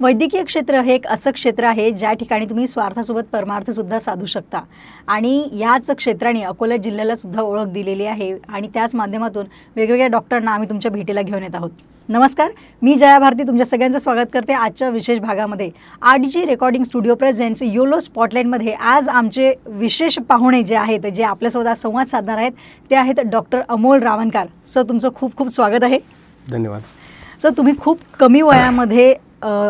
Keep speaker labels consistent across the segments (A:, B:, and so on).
A: वैद्यकीय क्षेत्र हे एक असं क्षेत्र आहे ज्या ठिकाणी तुम्ही स्वार्थासोबत परमार्थसुद्धा साधू शकता आणि याच क्षेत्राने अकोला जिल्ह्याला सुद्धा ओळख दिलेली आहे आणि त्याच माध्यमातून वेगवेगळ्या डॉक्टरांना आम्ही तुमच्या भेटीला घेऊन येत आहोत. नमस्कार, मी जया भारती तुमच्या सगळ्यांचं स्वागत करते आजच्या विशेष भागामध्ये. RDG recording studio presents YOLO स्पॉटलाईटमध्ये आज आमचे विशेष पाहुणे जे आहेत, जे आपल्यासोबत आज संवाद साधणार आहेत, ते आहेत डॉक्टर अमोल रावणकर. सर, तुमचं खूप खूप स्वागत आहे.
B: धन्यवाद.
A: सर, तुम्ही खूप कमी वयामध्ये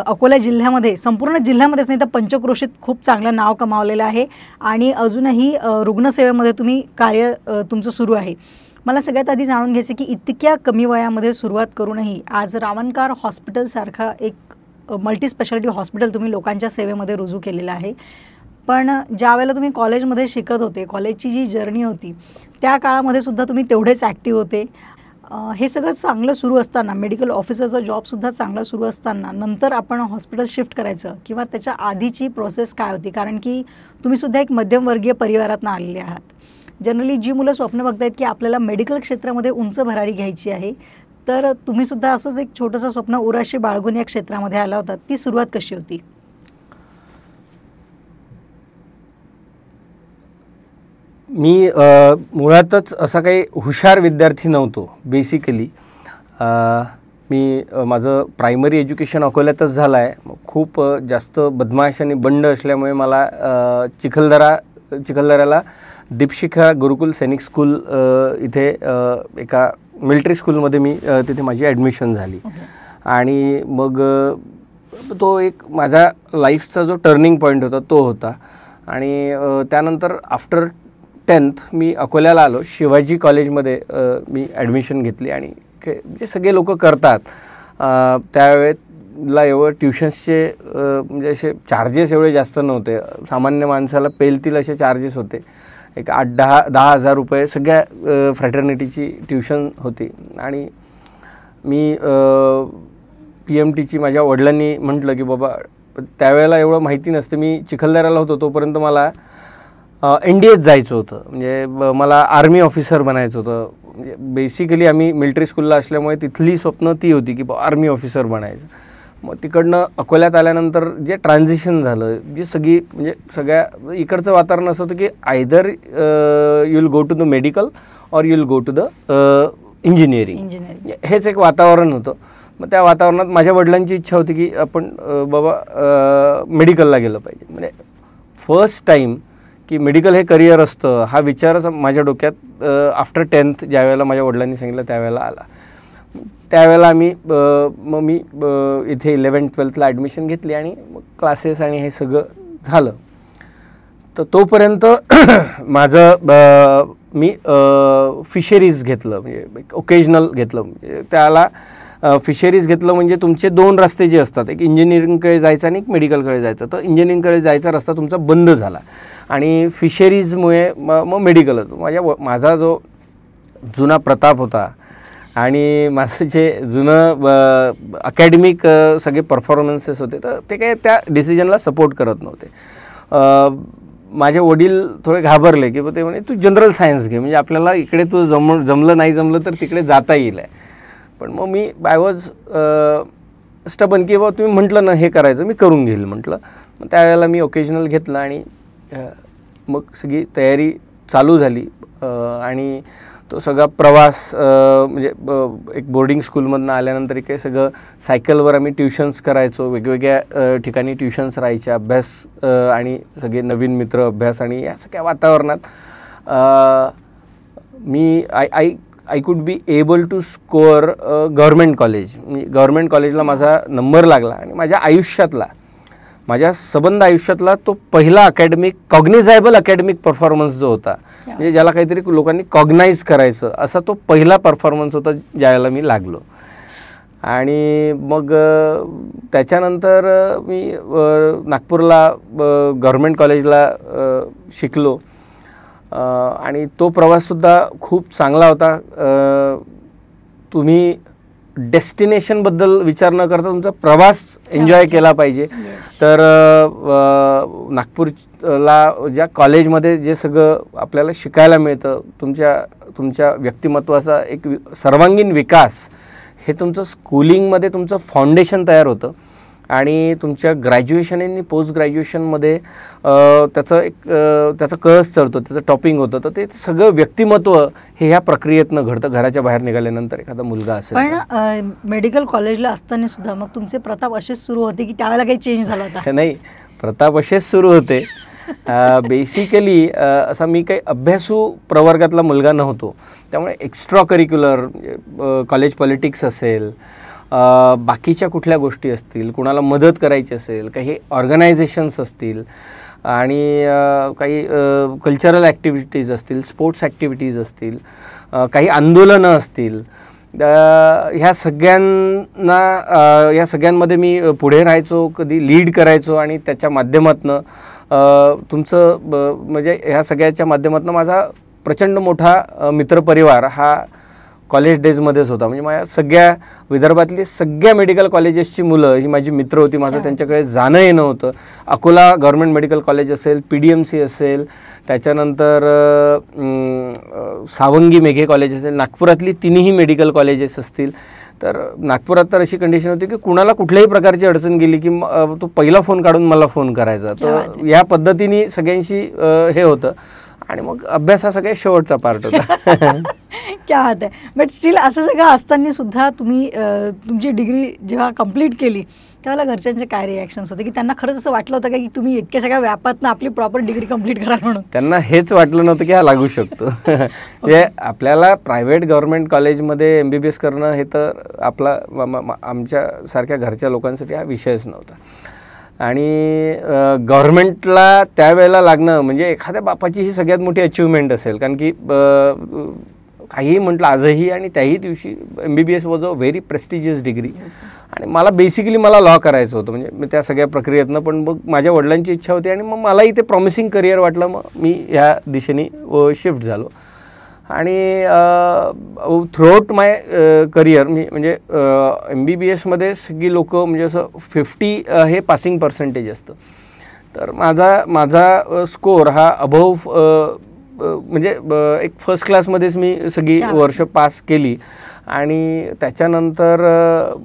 A: अकोला जिल्ह्यामध्ये, संपूर्ण जिल्ह्यामध्येच नाही तर पंचक्रोशीत खूप चांगलं नाव कमावलेलं आहे आणि अजूनही रुग्णसेवेमध्ये तुम्ही कार्य तुमचं सुरू आहे. मला सगळ्यात आधी जाणून घ्यायचं की इतक्या कमी वयामध्ये सुरुवात करूनही आज रावणकर हॉस्पिटलसारखा एक मल्टी स्पेशालिटी हॉस्पिटल तुम्ही लोकांच्या सेवेमध्ये रुजू केलेलं आहे. पण ज्या वेळेला तुम्ही कॉलेजमध्ये शिकत होते, कॉलेजची जी जर्नी होती त्या काळामध्ये सुद्धा तुम्ही तेवढेच ॲक्टिव्ह होते. हे सगळं चांगलं सुरू असताना, मेडिकल ऑफिसरचा जॉबसुद्धा चांगला सुरू असताना नंतर आपण हॉस्पिटल शिफ्ट करायचं किंवा त्याच्या आधीची प्रोसेस काय होती? कारण की तुम्हीसुद्धा एक मध्यमवर्गीय परिवारातून आलेले आहात. जनरली जी मुलं स्वप्न बघतायत की आपल्याला मेडिकल क्षेत्रामध्ये उंच भरारी घ्यायची आहे, तर तुम्हीसुद्धा असंच एक छोटंसं स्वप्न उराशी बाळगून या क्षेत्रामध्ये आला होता. ती सुरुवात कशी होती?
B: मी मुळातच असा काही हुशार विद्यार्थी नव्हतो. बेसिकली मी माझं प्रायमरी एज्युकेशन अकोल्यातच झालं आहे. खूप जास्त बदमाश आणि बंड असल्यामुळे मला चिखलदऱ्याला दीपशिखा गुरुकुल सैनिक स्कूल इथे एका मिलिटरी स्कूलमध्ये मी तिथे माझी ॲडमिशन झाली. आणि मग तो एक माझ्या लाईफचा जो टर्निंग पॉईंट होता तो होता. आणि त्यानंतर आफ्टर 10th मी अकोल्याला आलो. शिवाजी कॉलेजमध्ये मी ॲडमिशन घेतली आणि जे सगळे लोक करतात त्यावेळेला एवढं ट्युशन्सचे म्हणजे असे चार्जेस एवढे जास्त नव्हते. सामान्य माणसाला पेलतील असे चार्जेस होते. एक 8-10 हजार रुपये सगळ्या फ्रॅटर्निटीची ट्युशन होती. आणि मी PMTची माझ्या वडिलांनी म्हटलं की बाबा, त्यावेळेला एवढं माहिती नसतं. मी चिखलदऱ्याला होतो तोपर्यंत मला NDAत जायचं होतं. म्हणजे मला आर्मी ऑफिसर बनायचं होतं. म्हणजे बेसिकली आम्ही मिलिटरी स्कूलला असल्यामुळे तिथली स्वप्न ती होती की आर्मी ऑफिसर बनायचं. मग तिकडनं अकोल्यात आल्यानंतर जे ट्रान्झिशन झालं, जी म्हणजे सगळ्या इकडचं वातावरण असं होतं की either you will go to the medical or you will go to the engineering. हेच एक वातावरण होतं. मग त्या वातावरणात माझ्या वडिलांची इच्छा होती की आपण बाबा मेडिकलला गेलं पाहिजे. म्हणजे फर्स्ट टाईम की मेडिकल हे करिअर असतं हा विचारच माझ्या डोक्यात आफ्टर 10th ज्या वेळेला माझ्या वडिलांनी सांगितलं त्यावेळेला आला. त्यावेळेला मी इथे 11th-12thला ॲडमिशन घेतली आणि मग क्लासेस आणि हे सगळं झालं. तर तोपर्यंत माझं मी फिशरीज घेतलं, म्हणजे एक ओकेजनल घेतलं. म्हणजे त्याला फिशरीज घेतलं म्हणजे तुमचे 2 रस्ते जे असतात, एक इंजिनिअरिंगकडे जायचा आणि एक मेडिकलकडे जायचं. तर इंजिनिअरिंगकडे जायचा रस्ता तुमचा बंद झाला आणि फिशरीजमुळे मग मेडिकल होतं. माझा जो जुना प्रताप होता आणि माझं जे जुनं अकॅडमिक सगळे परफॉर्मन्सेस होते तर ते काही त्या डिसिजनला सपोर्ट करत नव्हते. माझे वडील थोडे घाबरले की ते म्हणे तू जनरल सायन्स घे, म्हणजे आपल्याला इकडे तू जमलं नाही जमलं तर तिकडे जाता येईल. पण मग मी आय वॉज स्टबन की बाबा तुम्ही म्हटलं ना हे करायचं, मी करून घेईल म्हटलं. मग त्यावेळेला मी ओकेजनल घेतलं आणि मग सगळी तयारी चालू झाली. आणि तो सगळा प्रवास म्हणजे एक बोर्डिंग स्कूलमधनं आल्यानंतर काही सगळं सायकलवर आम्ही ट्युशन्स करायचो. वेगवेगळ्या ठिकाणी ट्युशन्स राहायच्या, अभ्यास आणि सगळे नवीन मित्र, अभ्यास आणि या सगळ्या वातावरणात मी I could be able to score government college. Government कॉलेजला माझा नंबर लागला आणि माझ्या सबंध आयुष्यातला तो पहिला कॉग्निझायबल अकॅडमिक परफॉर्मन्स जो होता, म्हणजे ज्याला काहीतरी लोकांनी कॉग्नाईज करायचं असा तो पहिला परफॉर्मन्स होता ज्याला मी लागलो. आणि मग त्याच्यानंतर मी नागपूरला गव्हर्मेंट कॉलेजला शिकलो आणि तो प्रवाससुद्धा खूप चांगला होता. तुम्ही डेस्टिनेशनबद्दल विचार न करता तुमचा प्रवास एन्जॉय केला पाहिजे. तर नागपूरला ज्या कॉलेजमध्ये जे सगळं आपल्याला शिकायला मिळतं, तुमच्या व्यक्तिमत्वाचा एक सर्वांगीण विकास, हे तुमचं स्कूलिंगमध्ये तुमचं फाउंडेशन तयार होतं. आणि तुमच्या ग्रॅज्युएशन आणि पोस्ट ग्रॅज्युएशनमध्ये त्याचा कळस चढतो, त्याचं टॉपिंग होतं. तर ते सगळं व्यक्तिमत्व हे ह्या प्रक्रियेतनं घडतं घराच्या बाहेर निघाल्यानंतर एखादा मुलगा असेल.
A: पण मेडिकल कॉलेजला असताना सुद्धा मग तुमचे प्रताप असेच सुरू होते की त्यावेळेला काही चेंज झाला होता?
B: नाही, प्रताप असेच सुरू होते. बेसिकली असा मी काही अभ्यासू प्रवर्गातला मुलगा नव्हतो, त्यामुळे एक्स्ट्रा करिक्युलर कॉलेज पॉलिटिक्स असेल, बाकीच्या कुठल्या गोष्टी असतील, कुणाला मदत करायची असेल, काही ऑर्गनायझेशन्स असतील आणि काही कल्चरल ॲक्टिव्हिटीज असतील, स्पोर्ट्स ॲक्टिव्हिटीज असतील, काही आंदोलनं असतील, ह्या सगळ्यांमध्ये मी पुढे राहायचो, कधी लीड करायचो आणि त्याच्या माध्यमातनं म्हणजे ह्या सगळ्याच्या माध्यमातून माझा प्रचंड मोठा मित्रपरिवार हा कॉलेज डेजमध्येच होता. म्हणजे माझ्या सगळ्या विदर्भातली सगळ्या मेडिकल कॉलेजेसची मुलं ही माझी मित्र होती. माझं त्यांच्याकडे जाणं येणं होतं. अकोला गव्हर्नमेंट मेडिकल कॉलेज असेल, PDMC असेल, त्याच्यानंतर सावंगी मेघे कॉलेज असेल, नागपुरातली तिन्ही मेडिकल कॉलेजेस असतील. तर नागपुरात तर अशी कंडिशन होती की कुणाला कुठल्याही प्रकारची अडचण गेली की तो पहिला फोन काढून मला फोन करायचा. तर या पद्धतीने सगळ्यांशी हे होतं आणि मग अभ्यास हा सगळ्यात शेवटचा पार्ट होता.
A: क्या बात आहे. बट स्टील असं सगळं असताना सुद्धा तुम्ही तुमची डिग्री जेव्हा कंप्लीट केली त्यावेळेला घरच्यांचे काय रिॲक्शन्स होते, की त्यांना खरंच असं वाटलं होतं का की तुम्ही इतक्या सगळ्या व्यापातनं आपली प्रॉपर डिग्री कंप्लीट करा म्हणून?
B: त्यांना हेच वाटलं नव्हतं की हा लागू शकतो. म्हणजे आपल्याला प्रायव्हेट गव्हर्नमेंट कॉलेजमध्ये MBBS करणं हे तर आपला आमच्यासारख्या घरच्या लोकांसाठी हा विषयच नव्हता. आणि गव्हर्नमेंटला त्यावेळेला लागणं म्हणजे एखाद्या बापाची ही सगळ्यात मोठी अचिव्हमेंट असेल. कारण की काहीही म्हटलं आजही आणि त्याही दिवशी MBBS was a very prestigious degree. आणि मला बेसिकली लॉ करायचं होतं म्हणजे त्या सगळ्या प्रक्रियेतनं. पण मग माझ्या वडिलांची इच्छा होती आणि मग मलाही ते प्रॉमिसिंग करिअर वाटलं. मग मी ह्या दिशेने शिफ्ट झालो. आणि थ्रूआउट माय करिअर मी म्हणजे MBBSमध्ये सगळी लोकं म्हणजे असं 50 हे पासिंग पर्सेंटेज असतं. तर माझा स्कोअर हा अबव्ह म्हणजे एक फर्स्ट क्लासमध्येच मी सगळी वर्ष पास केली. आणि त्याच्यानंतर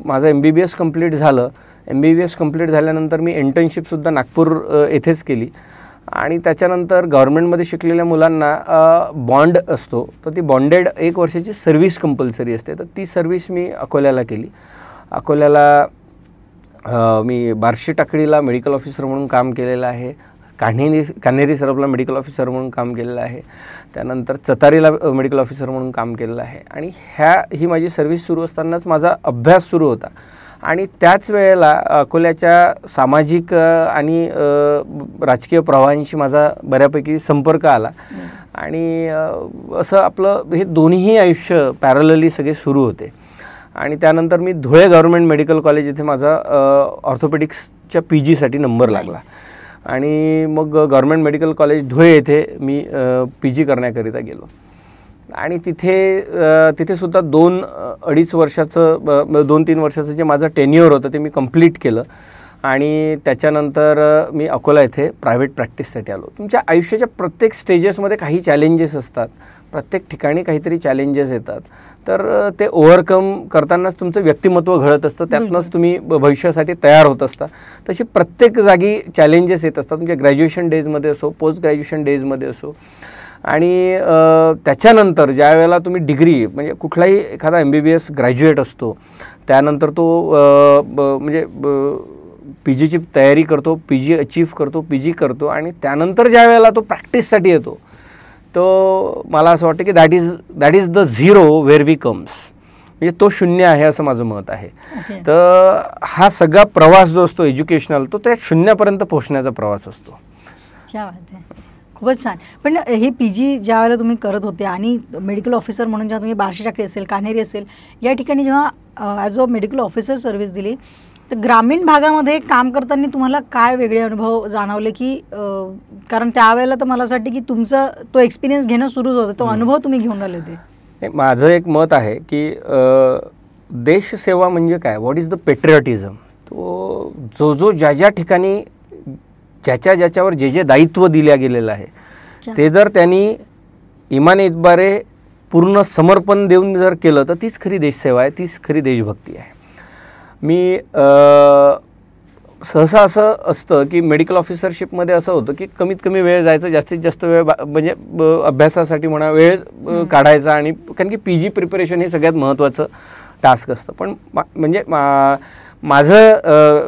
B: माझं MBBS कंप्लीट झालं. MBBS कंप्लीट झाल्यानंतर मी इंटर्नशिपसुद्धा नागपूर येथेच केली. आणि त्याच्यानंतर गव्हर्नमेंटमध्ये शिकलेल्या मुलांना बॉन्ड असतो, तर ती बॉन्डेड 1 वर्षाची सर्व्हिस कंपल्सरी असते. तर ती सर्व्हिस मी अकोल्याला केली. अकोल्याला मी बार्शी टाकडीला मेडिकल ऑफिसर म्हणून काम केलेलं आहे. कान्हेरी सरपला मेडिकल ऑफिसर म्हणून काम केलेलं आहे. त्यानंतर चतारीला मेडिकल ऑफिसर म्हणून काम केलेलं आहे. आणि ही माझी सर्व्हिस सुरू असतानाच माझा अभ्यास सुरू होता. आणि त्याच वेळेला अकोल्याच्या सामाजिक आणि राजकीय प्रवाहांशी माझा बऱ्यापैकी संपर्क आला. आणि असं आपलं हे दोन्हीही आयुष्य पॅरलली सगळे सुरू होते. आणि त्यानंतर मी धुळे गव्हर्नमेंट मेडिकल कॉलेज इथे माझा ऑर्थोपेडिक्सच्या PGसाठी नंबर लागला. आणि मग गव्हर्नमेंट मेडिकल कॉलेज धुळे येथे मी PG करण्याकरिता गेलो. आणि तिथे सुद्धा 2-2.5 वर्षाचं 2-3 वर्षाचं जे माझं टेन्युअर होतं ते मी कंप्लीट केलं. आणि त्याच्यानंतर मी अकोला येथे प्रायव्हेट प्रॅक्टिससाठी आलो. तुमच्या आयुष्याच्या प्रत्येक स्टेजेसमध्ये काही चॅलेंजेस असतात, प्रत्येक ठिकाणी काहीतरी चॅलेंजेस येतात. तर ते ओव्हरकम करतानाच तुमचं व्यक्तिमत्व घडत असतं, त्यातनंच तुम्ही भविष्यासाठी तयार होत असता. तशी प्रत्येक जागी चॅलेंजेस येत असतात, म्हणजे ग्रॅज्युएशन डेजमध्ये असो, पोस्ट ग्रॅज्युएशन डेजमध्ये असो. आणि त्याच्यानंतर ज्या वेळेला तुम्ही डिग्री म्हणजे कुठलाही एखादा MBBS ग्रॅज्युएट असतो, त्यानंतर तो म्हणजे PGची तयारी करतो, PG अचीव्ह करतो, PG करतो. आणि त्यानंतर ज्या वेळेला तो प्रॅक्टिससाठी येतो, तो मला असं वाटतं की that is the zero where we comes. म्हणजे तो शून्य आहे असं माझं मत आहे. तर हा सगळा प्रवास जो असतो एज्युकेशनल, तो त्या शून्यापर्यंत पोहोचण्याचा प्रवास असतो.
A: क्या बात आहे, खूपच छान. पण हे PG ज्या वेळेला तुम्ही करत होते आणि मेडिकल ऑफिसर म्हणून जेव्हा तुम्ही बार्शी टाकळी असेल, कान्हेरी असेल, या ठिकाणी जेव्हा as a medical officer service दिली, तर ग्रामीण भागामध्ये काम करताना तुम्हाला काय वेगळे अनुभव जाणवले? की कारण त्यावेळेला तर मला असं वाटतं की तुमचं तो एक्सपिरियन्स घेणं सुरूच होतं, तो अनुभव तुम्ही घेऊन आले होते.
B: माझं एक मत आहे की देशसेवा म्हणजे काय, व्हॉट इज द पेट्रियटिझम. तो जो ज्या ठिकाणी ज्याच्यावर जे दायित्व दिल्या गेलेलं आहे, ते जर त्यांनी इमाने इतबारे पूर्ण समर्पण देऊन जर केलं, तर तीच खरी देशसेवा आहे, तीच खरी देशभक्ती आहे. मी सहसा असं असतं की मेडिकल ऑफिसरशिपमध्ये असं होतं की कमीत कमी वेळ जायचं, जास्तीत जास्त वेळ म्हणजे अभ्यासासाठी म्हणा वेळ काढायचा, आणि कारण की PG प्रिपरेशन हे सगळ्यात महत्त्वाचं टास्क असतं. पण म्हणजे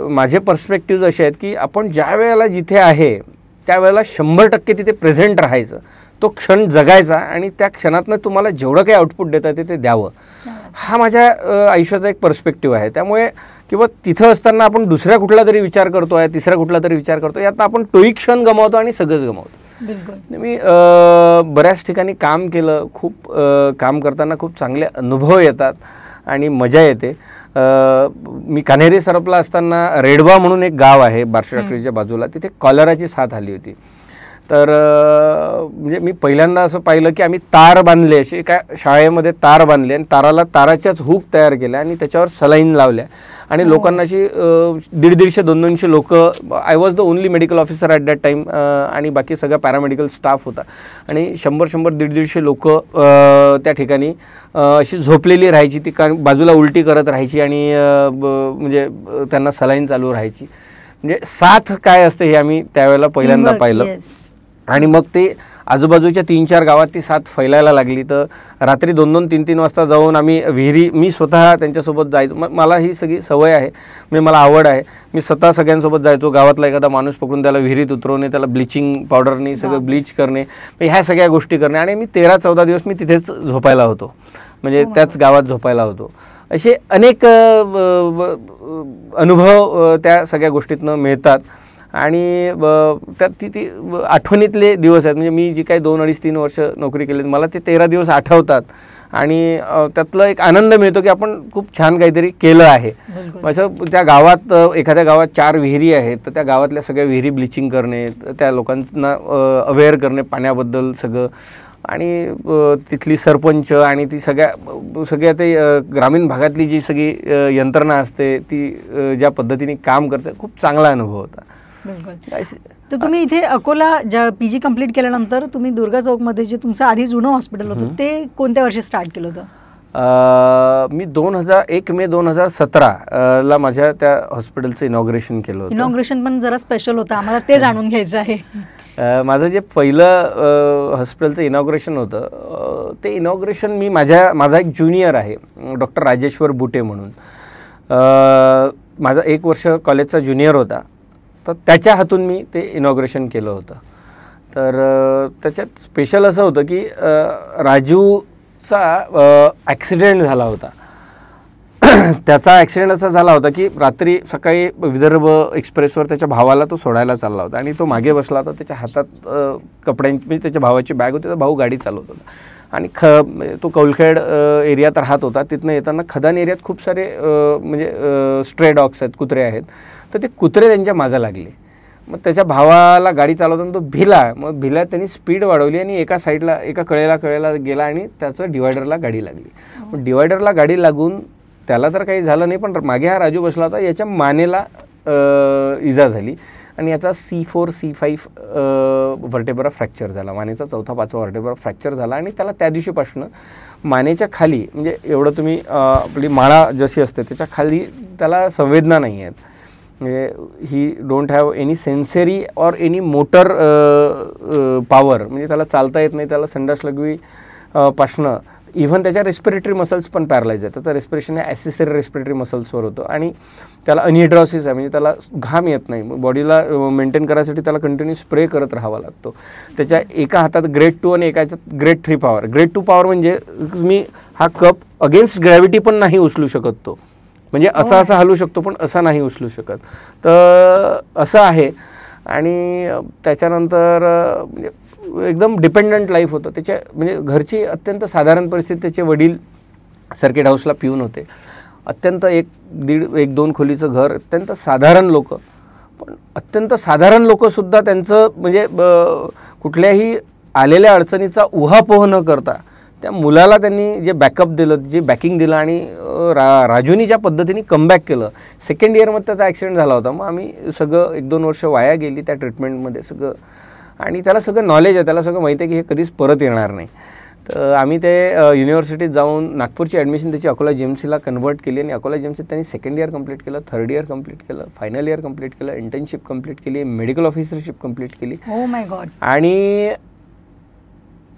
B: माझे पर्स्पेक्टिव्ह असे आहेत की आपण ज्या वेळेला जिथे आहे त्यावेळेला 100% तिथे प्रेझेंट राहायचं, तो क्षण जगायचा, आणि त्या क्षणातनं तुम्हाला जेवढं काही आउटपुट देता येते ते द्यावं. हा माझ्या आयुष्याचा एक पर्स्पेक्टिव्ह आहे. त्यामुळे किंवा तिथं असताना आपण दुसऱ्या कुठला तरी विचार करतो आहे, तिसरा कुठला तरी विचार करतो, यात आपण तोही क्षण गमावतो आणि सगळंच गमावतो. मी बऱ्याच ठिकाणी काम केलं, खूप काम करताना खूप चांगले अनुभव येतात आणि मजा येते. मी कान्हेरी सरपला असताना रेडवा म्हणून एक गाव आहे बार्शीटाकळीच्या बाजूला, तिथे कॉलराची साथ आली होती. तर म्हणजे मी पहिल्यांदा असं पाहिलं की आम्ही तार बांधले, असे काय शाळेमध्ये तार बांधले आणि ताराला ताराच्याच हुक तयार केल्या आणि त्याच्यावर सलाईन लावल्या आणि लोकांना अशी 150-200 लोक, I was the only medical officer at that time, आणि बाकी सगळा पॅरामेडिकल स्टाफ होता, आणि 100-150 लोक त्या ठिकाणी अशी झोपलेली राहायची, ती बाजूला उलटी करत राहायची आणि म्हणजे त्यांना सलाईन चालू राहायची. म्हणजे साथ काय असते हे आम्ही त्यावेळेला पहिल्यांदा पाहिलं. आणि मग ते आजूबाजूच्या 3-4 गावात ती साथ फैलायला लागली. तर रात्री 2-2, 3-3 वाजता जाऊन आम्ही विहिरी, मी स्वतः त्यांच्यासोबत जायचो, मला ही सगळी सवय आहे, म्हणजे मला आवड आहे, मी स्वतः सगळ्यांसोबत जायचो. गावातला एखादा माणूस पकडून त्याला विहिरीत उतरवणे, त्याला ब्लिचिंग पावडरनी सगळं ब्लीच करणे, ह्या सगळ्या गोष्टी करणे, आणि मी 13-14 दिवस मी तिथेच झोपायला होतो, म्हणजे त्याच गावात झोपायला होतो. असे अनेक अनुभव त्या सगळ्या गोष्टीतनं मिळतात. आणि त्यात ती आठवणीतले दिवस आहेत. म्हणजे मी जी काही 2-2.5-3 वर्ष नोकरी केली, मला ते 13 दिवस आठवतात आणि त्यातलं एक आनंद मिळतो की आपण खूप छान काहीतरी केलं आहे. असं त्या गावात, एखाद्या गावात 4 विहिरी आहेत, तर त्या गावातल्या सगळ्या विहिरी ब्लिचिंग करणे, त्या लोकांना अवेअर करणे पाण्याबद्दल सगळं, आणि तिथली सरपंच आणि ती सगळ्या ते ग्रामीण भागातली जी सगळी यंत्रणा असते ती ज्या पद्धतीने काम करते, खूप चांगला अनुभव होता.
A: तर तुम्ही इथे अकोला ज्या PG कंप्लीट केल्यानंतर तुम्ही दुर्गा चौकमध्ये जे तुमचं आधी जुनं हॉस्पिटल होतं ते कोणत्या वर्षी स्टार्ट केलं होतं?
B: मी 1 मे 2017 माझ्या त्या हॉस्पिटलचं इनॉग्रेशन केलं होतं.
A: इनॉग्रेशन पण जरा स्पेशल होतं, आम्हाला ते जाणून घ्यायचं आहे.
B: माझं जे पहिलं हॉस्पिटलचं इनॉग्रेशन होतं ते इनॉग्रेशन मी माझा एक ज्युनियर आहे डॉक्टर राजेश्वर बुटे म्हणून, माझा 1 वर्ष कॉलेजचा ज्युनियर होता, तर त्याच्या हातून मी ते इनॉग्रेशन केलं होतं. तर त्याच्यात स्पेशल असं होतं की राजूचा ॲक्सिडेंट झाला होता. त्याचा ॲक्सिडेंट असा झाला होता की रात्री सकाळी विदर्भ एक्सप्रेसवर त्याच्या भावाला तो सोडायला चालला होता आणि तो मागे बसला होता, त्याच्या हातात कपड्यांची, म्हणजे त्याच्या भावाची बॅग होती, तर भाऊ गाडी चालवत होता आणि तो कौलखेड एरियात राहत होता. तिथनं येताना खदान एरियात खूप सारे म्हणजे स्ट्रे डॉग्स आहेत, कुत्रे आहेत, तर ते कुत्रे त्यांच्या मागं लागले. मग त्याच्या भावाला गाडी चालवताना तो भिला, मग भिला त्यांनी स्पीड वाढवली आणि एका साईडला, एका कळेला गेला आणि त्याचं डिवायडरला गाडी लागली. मग डिवायडरला गाडी लागून त्याला तर काही झालं नाही, पण मागे हा राजू बसला होता, याच्या मानेला इजा झाली आणि याचा C4 C5 व्हर्टेब्रा फ्रॅक्चर झाला, मानेचा 4था-5वा व्हर्टेब्रा फ्रॅक्चर झाला. आणि त्याला त्या दिवशीपासून मानेच्या खाली, म्हणजे एवढं तुम्ही आपली माळा जशी असते त्याच्या खाली त्याला संवेदना नाही आहेत, म्हणजे ही don't have any sensory or any motor power, म्हणजे त्याला चालता येत नाही, त्याला संडास लघवी पासनं इव्हन त्याच्या रेस्पिरेटरी मसल्स पण पॅरलाइज आहे. त्याचं रेस्पिरेशन हे ॲसिसरी रेस्पिरेटरी मसल्सवर होतं आणि त्याला अनहिड्रॉसिस आहे, म्हणजे त्याला घाम येत नाही, बॉडीला मेंटेन करायसाठी त्याला कंटिन्यू स्प्रे करत राहावा लागतो. त्याच्या एका हातात ग्रेड 2 आणि एका हातात ग्रेड 3 पॉवर. ग्रेड 2 पॉवर म्हणजे तुम्ही हा कप अगेन्स्ट ग्रॅव्हिटी पण नाही उचलू शकत, तो म्हणजे असा हलू शकतो पण असा नाही उचलू शकत, तर असं आहे. आणि त्याच्यानंतर म्हणजे एकदम डिपेंडंट लाईफ होतं त्याच्या, म्हणजे घरची अत्यंत साधारण परिस्थिती. त्याचे वडील सर्किट हाऊसला पिऊन होते, अत्यंत 1-2 खोलीचं घर, अत्यंत साधारण लोक, पण अत्यंत साधारण लोकसुद्धा त्यांचं म्हणजे कुठल्याही आलेल्या अडचणीचा उहापोह न करता त्या मुलाला त्यांनी जे बॅकअप दिलं, जे बॅकिंग दिलं आणि राजूनी ज्या पद्धतीने कमबॅक केलं. 2nd इयरमध्ये त्याचा ॲक्सिडेंट झाला होता, मग आम्ही सगळं 1-2 वर्ष वाया गेली त्या ट्रीटमेंटमध्ये सगळं, आणि त्याला सगळं नॉलेज आहे, त्याला सगळं माहिती आहे की हे कधीच परत येणार नाही. तर आम्ही ते युनिव्हर्सिटीत जाऊन नागपूरची ॲडमिशन त्याची अकोला GMCला कन्वर्ट केली आणि अकोला GMCत त्यांनी सेकंड इयर कंप्लीट केलं, थर्ड इयर कंप्लीट केलं, फायनल इयर कंप्लीट केलं, इंटर्नशिप कंप्लीट केली, मेडिकल ऑफिसरशिप कंप्लीट केली.
A: Oh my God.
B: आणि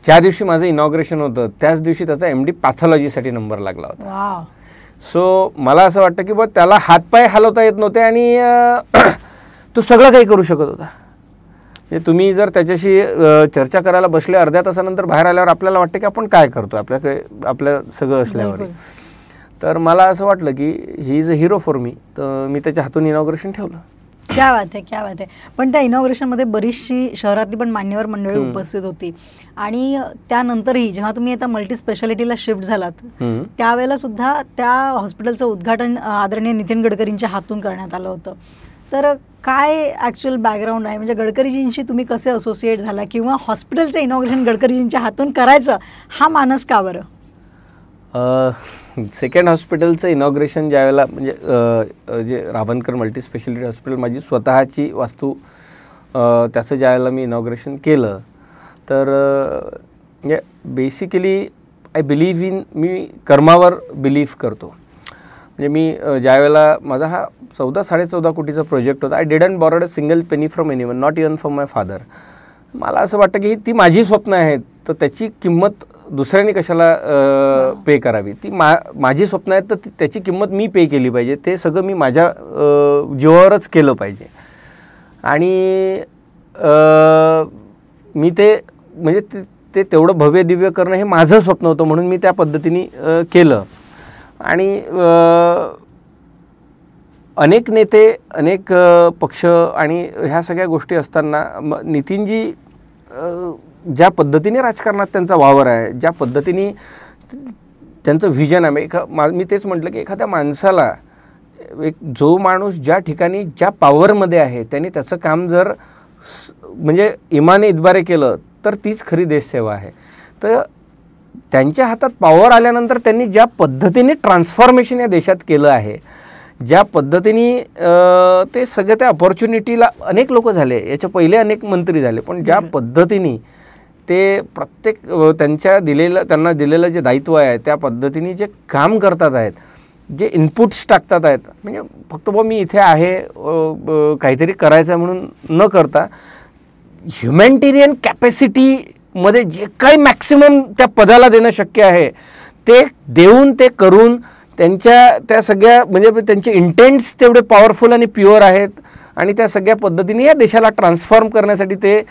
B: ज्या दिवशी माझं इनॉग्रेशन होतं त्याच दिवशी त्याचा MD पॅथॉलॉजीसाठी नंबर लागला होता.
A: वाव.
B: सो मला असं वाटतं की त्याला हातपाय हलवता येत नव्हते आणि तो सगळं काही करू शकत होता. म्हणजे तुम्ही जर त्याच्याशी चर्चा करायला बसले अर्ध्या तासानंतर बाहेर आल्यावर आपल्याला वाटतं की आपण काय करतो आपल्याकडे आपलं सगळं असल्यावर. तर मला असं वाटलं की he is a hero for me. तर मी त्याच्या हातून इनॉग्रेशन ठेवलं.
A: क्या बात आहे, क्या बात आहे. पण त्या इनॉग्रेशनमध्ये बरीचशी शहरातली पण मान्यवर मंडळी उपस्थित होती आणि त्यानंतरही जेव्हा तुम्ही आता मल्टी स्पेशालिटीला शिफ्ट झालात त्यावेळेला सुद्धा त्या हॉस्पिटलचं उद्घाटन आदरणीय नितीन गडकरींच्या हातून करण्यात आलं होतं. तर काय ॲक्च्युअल बॅकग्राऊंड आहे, म्हणजे गडकरीजींशी तुम्ही कसे असोसिएट झाला किंवा हॉस्पिटलचं इनॉग्रेशन गडकरीजींच्या हातून करायचं हा मानस का बरं?
B: सेकंड हॉस्पिटलचं इनॉग्रेशन ज्यावेळेला म्हणजे जे रावणकर मल्टी स्पेशालिटी हॉस्पिटल माझी स्वतःची वास्तू त्याचं ज्यावेळेला मी इनॉग्रेशन केलं तर म्हणजे बेसिकली आय बिलीव्ह इन, मी कर्मावर बिलीव्ह करतो. म्हणजे मी ज्यावेळेला माझा हा 14-14.5 कोटीचा प्रोजेक्ट होता, I didn't borrowed a single penny from anyone, not even from my father. मला असं वाटतं की ती माझी स्वप्न आहेत तर त्याची किंमत दुसऱ्यांनी कशाला पे करावी. ती माझी स्वप्न आहेत तर त्याची किंमत मी पे केली पाहिजे. ते सगळं मी माझ्या जीवावरच केलं पाहिजे. आणि मी ते म्हणजे ते तेवढं भव्य दिव्य करणं हे माझं स्वप्न होतं म्हणून मी त्या पद्धतीने केलं. आणि अनेक नेते, अनेक पक्ष आणि ह्या सगळ्या गोष्टी असताना नितीनजी ज्या पद्धतीने राजकारणात त्यांचा वावर आहे, ज्या पद्धतीने त्यांचं व्हिजन आहे, मी तेच म्हटलं की एखाद्या माणसाला जो माणूस ज्या ठिकाणी ज्या पॉवरमध्ये आहे त्यांनी त्याचं काम जर म्हणजे इमाने इतबारे केलं तर तीच खरी देशसेवा आहे. तर त्यांच्या हातात पॉवर आल्यानंतर त्यांनी ज्या पद्धतीने ट्रान्सफॉर्मेशन या देशात केलं आहे, ज्या पद्धतीने ते सगळं त्या अपॉर्च्युनिटीला अनेक लोक झाले, याच्या पहिले अनेक मंत्री झाले, पण ज्या पद्धतीने ते प्रत्येक त्यांना दिलेलं जे दायित्व आहे त्या पद्धतीने जे काम करतात आहेत, जे इनपुट्स टाकतात आहेत, म्हणजे फक्त मी इथे आहे काहीतरी करायचं म्हणून न करता ह्युमॅनिटेरियन कॅपॅसिटीमध्ये जे काही मॅक्सिमम त्या पदाला देणं शक्य आहे ते देऊन, ते करून त्या सगळ्या म्हणजे त्यांचे इंटेंट्स तेवढे पॉवरफुल आणि प्युअर आहेत आणि त्या सगळ्या पद्धतीने या देशाला ट्रान्सफॉर्म करण्यासाठी ते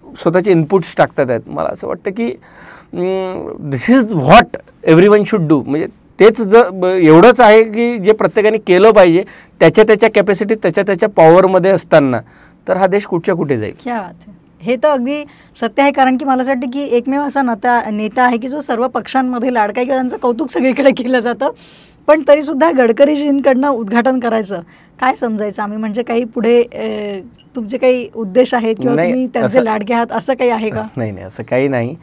B: स्वतःचे इनपुट्स टाकतात आहेत. मला असं वाटतं की this is what everyone should do. म्हणजे तेच एवढंच आहे की जे प्रत्येकाने केलं पाहिजे त्याच्या कॅपॅसिटीत, त्याच्या पॉवरमध्ये असताना, तर हा देश कुठच्या कुठे जाईल.
A: क्या बात आहे. हे तर अगदी सत्य आहे. कारण की मला असं वाटतं की एकमेव असा नेता आहे की जो सर्व पक्षांमध्ये लाडका आहे किंवा त्यांचं कौतुक सगळीकडे केलं जातं, पण तरीसुद्धा गडकरीजींकडनं उद्घाटन करायचं काय समजायचं आम्ही, म्हणजे काही पुढे तुमचे काही उद्देश आहेत किंवा तुम्ही त्यांचे लाडके आहात असं काही आहे का?
B: नाही, असं काही नाही.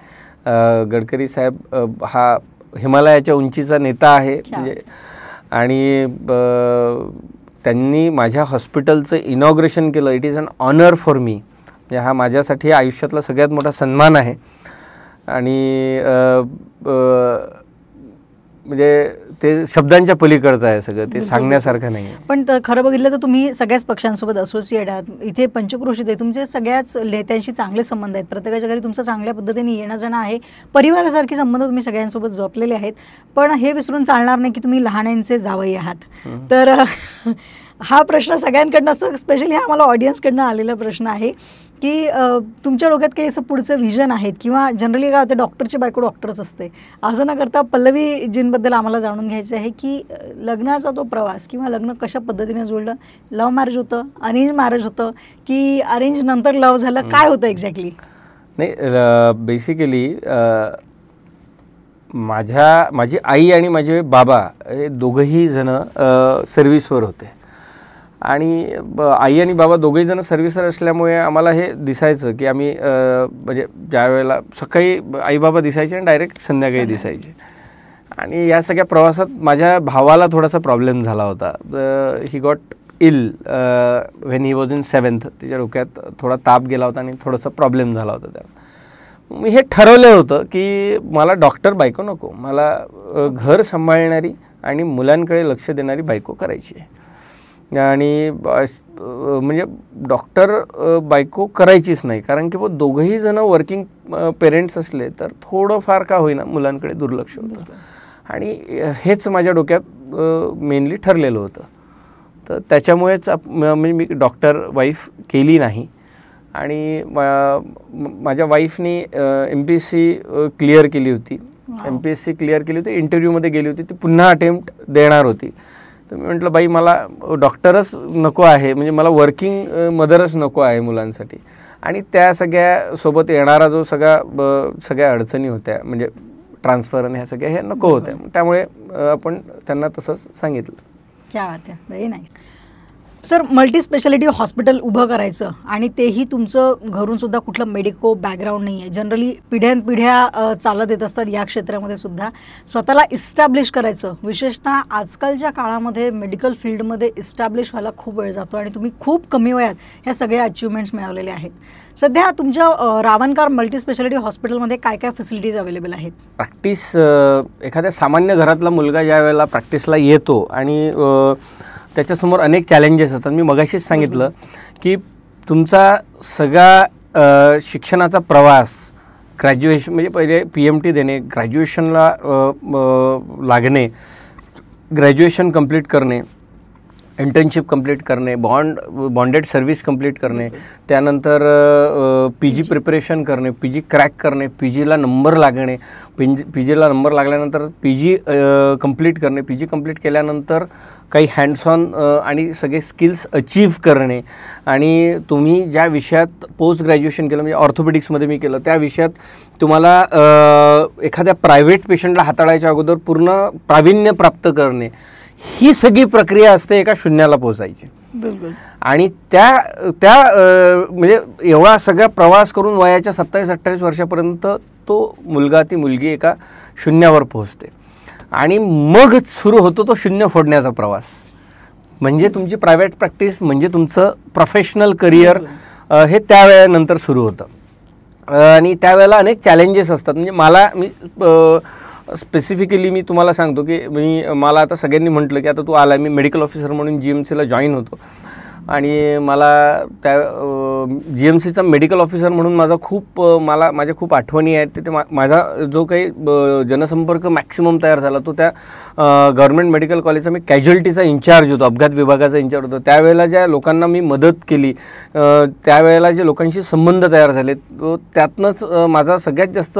B: गडकरी साहेब हा हिमालयाच्या उंचीचा नेता आहे म्हणजे, आणि त्यांनी माझ्या हॉस्पिटलचं इनॉग्रेशन केलं. It is an honour for me. म्हणजे हा माझ्यासाठी आयुष्यातला सगळ्यात मोठा सन्मान आहे. आणि म्हणजे ते शब्दांच्या पलीकडचं आहे सगळं, ते सांगण्यासारखं नाही.
A: पण खरं बघितलं तर तुम्ही सगळ्याच पक्षांसोबत असोसिएट आहात. इथे पंचक्रोशीत आहे, तुमचे सगळ्याच नेत्यांशी चांगले संबंध आहेत. प्रत्येकाच्या घरी तुमचं चांगल्या पद्धतीने येणं जाणं आहे. परिवारासारखे संबंध तुम्ही सगळ्यांसोबत जपलेले आहेत. पण हे विसरून चालणार नाही की तुम्ही लहानांचे जावई आहात. तर हा प्रश्न सगळ्यांकडनं, असं स्पेशली हा मला ऑडियन्सकडनं आलेला प्रश्न आहे की तुमच्या डोक्यात काही असं पुढचं व्हिजन आहेत किंवा जनरली काय होतं डॉक्टरची बायको डॉक्टरच असते असं न करता पल्लवीजींबद्दल आम्हाला जाणून घ्यायचं आहे की लग्नाचा तो प्रवास किंवा लग्न कशा पद्धतीने जुळलं, लव्ह मॅरेज होतं, अरेंज मॅरेज होतं की अरेंज नंतर लव्ह झालं, काय होतं एक्झॅक्टली?
B: नाही, बेसिकली माझी आई आणि माझे बाबा हे दोघंही जण सर्व्हिसवर होते. आणि आई आणि बाबा दोघेही जण सर्व्हिसवर असल्यामुळे आम्हाला हे दिसायचं की आम्ही म्हणजे ज्या वेळेला सकाळी आई बाबा दिसायचे आणि डायरेक्ट संध्याकाळी दिसायचे. आणि या सगळ्या प्रवासात माझ्या भावाला थोडासा प्रॉब्लेम झाला होता. He got ill when he was in 7th. त्याच्या डोक्यात थोडा ताप गेला होता आणि थोडासा प्रॉब्लेम झाला होता त्याला. मी हे ठरवलं होतं की मला डॉक्टर बायको नको, मला घर सांभाळणारी आणि मुलांकडे लक्ष देणारी बायको करायची आहे. आणि म्हणजे डॉक्टर बायको करायचीच नाही, कारण की दोघंही जण वर्किंग पेरेंट्स असले तर थोडंफार का होईना मुलांकडे दुर्लक्ष होतं. आणि हेच माझ्या डोक्यात मेनली ठरलेलं होतं. तर त्याच्यामुळेच म्हणजे मी डॉक्टर वाईफ केली नाही. आणि माझ्या वाईफनी MPSC क्लिअर केली होती. MPSC क्लिअर केली होती, इंटरव्ह्यूमध्ये गेली होती, ती पुन्हा अटेम्प्ट देणार होती. तर मी म्हटलं बाई मला डॉक्टरच नको आहे, म्हणजे मला वर्किंग मदरच नको आहे मुलांसाठी. आणि त्या सगळ्यासोबत येणारा जो सगळ्या अडचणी होत्या, म्हणजे ट्रान्सफर आणि ह्या सगळ्या हे नको होत्या. त्यामुळे आपण त्यांना तसंच सांगितलं.
A: क्या बात आहे, very nice. Sir, multi speciality hospital उभं करायचं आणि तेही तुमचं घरून सुद्धा कुठलं मेडिको बॅकग्राऊंड नाही आहे. जनरली पिढ्यानपिढ्या चालत येत असतात या क्षेत्रामध्ये सुद्धा. स्वतःला इस्टॅब्लिश करायचं, विशेषतः आजकालच्या काळामध्ये मेडिकल फील्डमध्ये इस्टॅब्लिश व्हायला खूप वेळ जातो आणि तुम्ही खूप कमी वयात ह्या सगळ्या अचिव्हमेंट्स मिळवलेल्या आहेत. सध्या तुमच्या रावणकार मल्टी स्पेशालिटी हॉस्पिटलमध्ये काय काय फॅसिलिटीज अवेलेबल आहेत?
B: प्रॅक्टिस, एखाद्या सामान्य घरातला मुलगा ज्या वेळेला प्रॅक्टिसला येतो आणि त्याच्यासमोर अनेक चॅलेंजेस असतात. मी मगाशीच सांगितलं की तुमचा सगळा शिक्षणाचा प्रवास, ग्रॅज्युएशन म्हणजे पहिले PMT देणे, ग्रॅज्युएशनला लागणे, ग्रॅज्युएशन कंप्लीट करणे, इंटर्नशिप कंप्लीट करणे, बॉन्डेड सर्व्हिस कंप्लीट करणे, त्यानंतर PG प्रिपरेशन करणे, PG क्रॅक करणे, PGला नंबर लागणे, PGला नंबर लागल्यानंतर PG कंप्लीट करणे, PG कंप्लीट केल्यानंतर काही हँड्स ऑन आणि सगळे स्किल्स अचीव करणे. आणि तुम्ही ज्या विषयात पोस्ट ग्रॅज्युएशन केलं, म्हणजे ऑर्थोपेडिक्समध्ये मी केलं, त्या विषयात तुम्हाला एखाद्या प्रायव्हेट पेशंटला हाताळायच्या अगोदर पूर्ण प्रावीण्य प्राप्त करणे, ही सगळी प्रक्रिया असते एका शून्याला पोहोचायची.
A: बिलकुल.
B: आणि त्या म्हणजे एवढा सगळा प्रवास करून वयाच्या 27-28 वर्षापर्यंत तो मुलगा ती मुलगी एका शून्यावर पोहोचते. आणि मग सुरू होतो तो शून्य फोडण्याचा प्रवास. म्हणजे तुमची प्रायव्हेट प्रॅक्टिस, म्हणजे तुमचं प्रोफेशनल करिअर हे त्यावेळेनंतर सुरू होतं. आणि त्यावेळेला अनेक चॅलेंजेस असतात. म्हणजे मी स्पेसिफिकली मी तुम्हाला सांगतो की मला आता सगळ्यांनी म्हटलं की आता तू आला, मी मेडिकल ऑफिसर म्हणून GMCला जॉईन होतो. आणि मला त्या GMCचा मेडिकल ऑफिसर म्हणून माझ्या खूप आठवणी आहेत. तिथे माझा जो काही जनसंपर्क मॅक्सिमम तयार झाला तो त्या गव्हर्नमेंट मेडिकल कॉलेजचा मी कॅज्युअल्टीचा इंचार्ज होतो, अपघात विभागाचा इंचार्ज होतो. त्यावेळेला ज्या लोकांना मी मदत केली, त्यावेळेला जे लोकांशी संबंध तयार झाले, त्यातनंच माझा सगळ्यात जास्त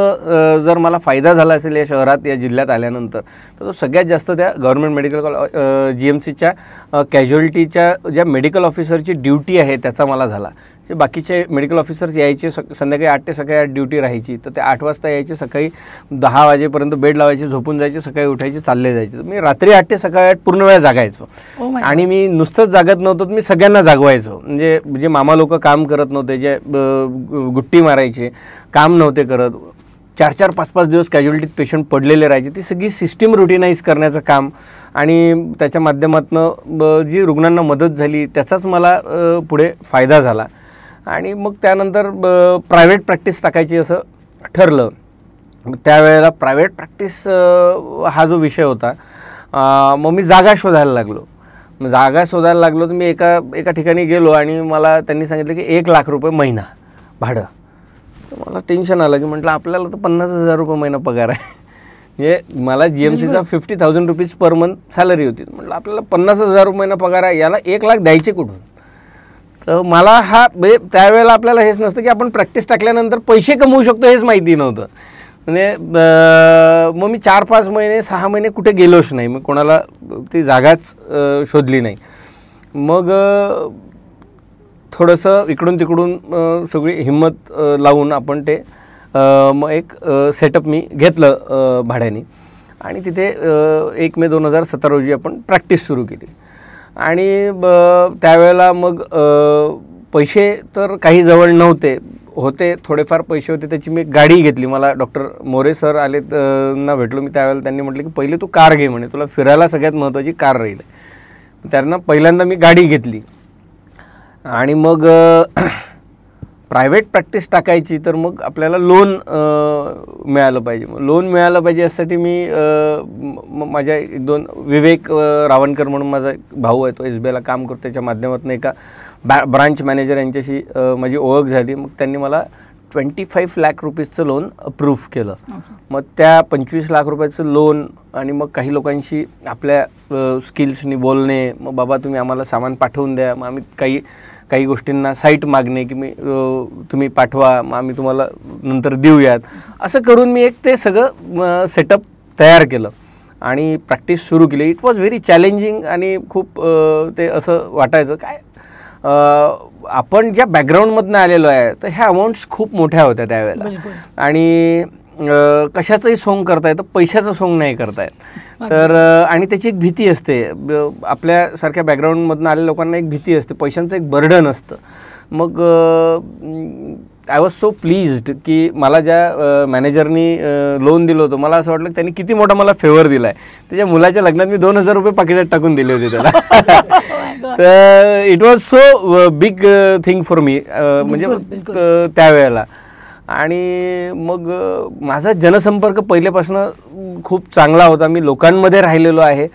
B: जर मला फायदा झाला असेल या शहरात, या जिल्ह्यात आल्यानंतर, तर तो सगळ्यात जास्त त्या गव्हर्नमेंट मेडिकल GMCच्या कॅज्युअल्टीच्या ज्या मेडिकल ऑफिसरची ड्युटी आहे त्याचा मला झाला. जे बाकीचे मेडिकल ऑफिसर्स यायचे, संध्याकाळी 8 ते सकाळी 8 ड्युटी राहायची, तर ते 8 वाजता यायचे, सकाळी 10 वाजेपर्यंत बेड लावायचे, झोपून जायचे, सकाळी उठायचे, चालले जायचे. मी रात्री 8 ते सकाळी 8 पूर्ण वेळ जागायचो. आणि मी नुसतंच जागत नव्हतो, मी सगळ्यांना जागवायचो. म्हणजे जे मामा लोक काम करत नव्हते, जे गुट्टी मारायचे, काम नव्हते करत, 4-4, 5-5 दिवस कॅज्युअल्टीत पेशंट पडलेले राहायचे, ती सगळी सिस्टीम रुटीनाईज करण्याचं काम. आणि त्याच्या माध्यमातून जी रुग्णांना मदत झाली त्याचाच मला पुढे फायदा झाला. आणि मग त्यानंतर प्रायव्हेट प्रॅक्टिस टाकायची असं ठरलं. त्यावेळेला प्रायव्हेट प्रॅक्टिस हा जो विषय होता, मग मी जागा शोधायला लागलो. तर मी एका ठिकाणी गेलो आणि मला त्यांनी सांगितलं की 1 लाख रुपये महिना भाडं. तर मला टेन्शन आलं की म्हटलं आपल्याला तर 50,000 रुपये महिना पगार आहे. म्हणजे मला GMCचा 50,000 रुपीज पर मंथ सॅलरी होती. म्हटलं आपल्याला 50,000 रुपये महिना पगार आहे, याला 1 लाख द्यायचे कुठून? तर मला म्हणजे त्यावेळेला आपल्याला हेच नसतं की आपण प्रॅक्टिस टाकल्यानंतर पैसे कमवू शकतो हेच माहिती नव्हतं. म्हणजे मग मी 4-5 महिने 6 महिने कुठे गेलोच नाही. मग कोणाला ती जागाच शोधली नाही. मग थोडंसं इकडून तिकडून सगळी हिंमत लावून आपण ते मग एक सेटअप मी घेतलं भाड्याने. आणि तिथे 1 मे 2017 रोजी आपण प्रॅक्टिस सुरू केली. आणि त्यावेळेला मग पैसे तर काही जवळ नव्हते, होते थोडेफार पैसे होते. त्याची मी गाडी घेतली. मला डॉक्टर मोरे सर आले ना भेटलो मी त्यावेळेला. त्यांनी म्हटलं की पहिले तू कार घे म्हणे, तुला फिरायला सगळ्यात महत्त्वाची कार राहील. त्यांना पहिल्यांदा मी गाडी घेतली. आणि मग प्रायव्हेट प्रॅक्टिस टाकायची तर मग आपल्याला लोन मिळालं पाहिजे. लोन मिळालं पाहिजे यासाठी मी माझ्या 1-2 विवेक रावणकर म्हणून माझा भाऊ आहे, तो SBIला काम करतो, त्याच्या माध्यमातून एका ब्रांच मॅनेजर यांच्याशी माझी ओळख झाली. मग त्यांनी मला 25 लाख रुपीजचं लोन अप्रूव्ह केलं. मग त्या 25 लाख रुपयाचं लोन आणि मग काही लोकांशी आपल्या स्किल्सनी बोलणे, मग बाबा तुम्ही आम्हाला सामान पाठवून द्या, मग आम्ही काही गोष्टींना साईट मागणे की तुम्ही पाठवा, मग आम्ही तुम्हाला नंतर देऊयात, असं करून मी एक ते सगळं सेटअप तयार केलं आणि प्रॅक्टिस सुरू केली. इट वॉज व्हेरी चॅलेंजिंग आणि खूप ते असं वाटायचं काय आपण ज्या बॅकग्राऊंडमधनं आलेलो आहे तर ह्या अमाऊंट्स खूप मोठ्या होत्या त्यावेळेला आणि कशाचंही सोंग करता येतं, पैशाचं सोंग नाही करता येत. तर आणि त्याची एक भीती असते, आपल्यासारख्या बॅकग्राऊंडमधनं आलेल्या लोकांना एक भीती असते, पैशांचं एक बर्डन असतं. मग आय वॉज सो प्लीज्ड की मला ज्या मॅनेजरनी लोन दिलं होतं, मला असं वाटलं की त्यांनी किती मोठा मला फेवर दिला आहे. त्याच्या मुलाच्या लग्नात मी 2000 रुपये पाकिटात टाकून दिले होते त्याला. तर it was so big thing for me म्हणजे त्यावेळेला. आणि मग माझा जनसंपर्क पहिल्यापासून खूप चांगला होता, मी लोकांमध्ये राहिलेलो आहे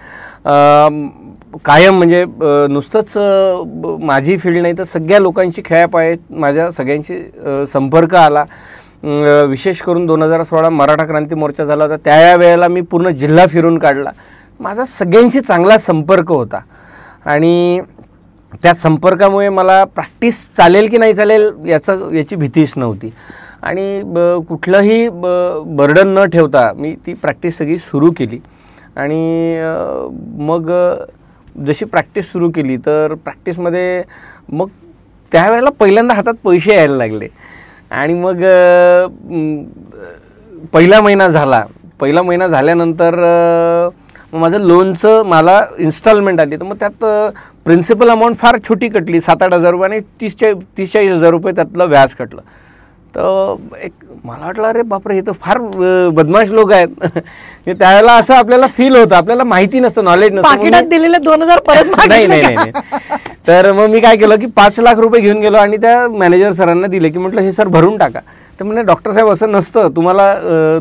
B: कायम. म्हणजे नुसतंच माझी फील्ड नाही तर सगळ्या लोकांची खेळापाय माझ्या सगळ्यांशी संपर्क आला. विशेष करून 2016 मराठा क्रांती मोर्चा झाला होता, त्या वेळेला मी पूर्ण जिल्हा फिरून काढला. माझा सगळ्यांशी चांगला संपर्क होता आणि त्या संपर्कामुळे मला प्रॅक्टिस चालेल की नाही चालेल याची भीतीच नव्हती. आणि कुठलंही बर्डन न ठेवता मी ती प्रॅक्टिस सगळी सुरू केली. आणि मग जशी प्रॅक्टिस सुरू केली तर प्रॅक्टिसमध्ये मग त्यावेळेला पहिल्यांदा हातात पैसे यायला लागले. आणि मग पहिला महिना झाल्यानंतर माझं लोनचं मला इन्स्टॉलमेंट आली. तर मग त्यात प्रिन्सिपल अमाऊंट फार छोटी कटली, 7-8 हजार रुपये, आणि 30-40 हजार रुपये त्यातलं व्याज कटलं. तर एक मला वाटलं अरे बापरे, हे तर फार बदमाश लोक आहेत. त्यावेळेला असं आपल्याला फील होतं, आपल्याला माहिती नसतं, नॉलेज नसतं.
A: पाकिटात दिलेले 2000 परत
B: नाही. तर मग मी काय केलं की 5 लाख रुपये घेऊन गेलो आणि त्या मॅनेजर सरांना दिले की म्हटलं हे सर भरून टाका. तर म्हणे डॉक्टर साहेब असं नसतं,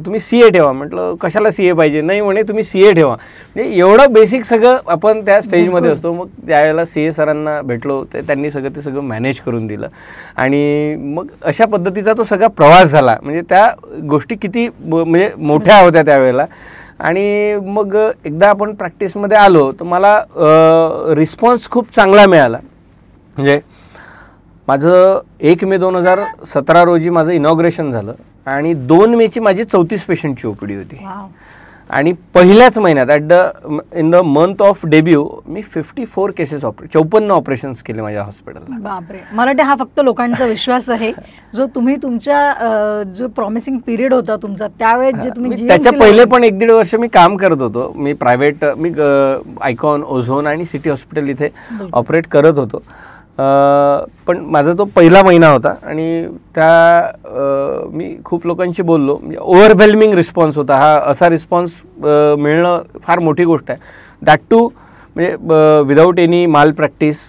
B: तुम्ही CA ठेवा. म्हटलं कशाला CA पाहिजे? नाही म्हणे तुम्ही CA ठेवा. म्हणजे एवढं बेसिक सगळं आपण त्या स्टेजमध्ये असतो. मग त्यावेळेला CA सरांना भेटलो, त्यांनी ते सगळं मॅनेज करून दिलं. आणि मग अशा पद्धतीचा तो सगळा प्रवास झाला. म्हणजे त्या गोष्टी किती म्हणजे मोठ्या होत्या त्यावेळेला. आणि मग एकदा आपण प्रॅक्टिसमध्ये आलो तर मला रिस्पॉन्स खूप चांगला मिळाला. म्हणजे माझं 1 मे 2017 रोजी माझं इनॉग्रेशन झालं आणि 2 मेची माझी 34 पेशंटची OPD होती. आणि पहिल्याच महिन्यात in the month of debut me 54 cases 54 operations केले माझ्या हॉस्पिटलला.
A: बापरे. मला वाटतं हा फक्त लोकांचा विश्वास आहे जो तुम्ही तुमच्या जो प्रॉमिसिंग पिरियड होता तुमचा त्यावेळेस जे तुम्ही
B: त्याच्या पहिले पण 1-1.5 वर्ष मी काम करत होतो. मी प्रायव्हेट आयकॉन, ओझोन आणि सिटी हॉस्पिटल इथे ऑपरेट करत होतो. पण माझा तो पहिला महिना होता आणि मी खूप लोकांशी बोललो. म्हणजे ओव्हरवेल्मिंग रिस्पॉन्स होता हा. असा रिस्पॉन्स मिळणं फार मोठी गोष्ट आहे. दॅट टू म्हणजे विदाऊट एनी माल प्रॅक्टिस.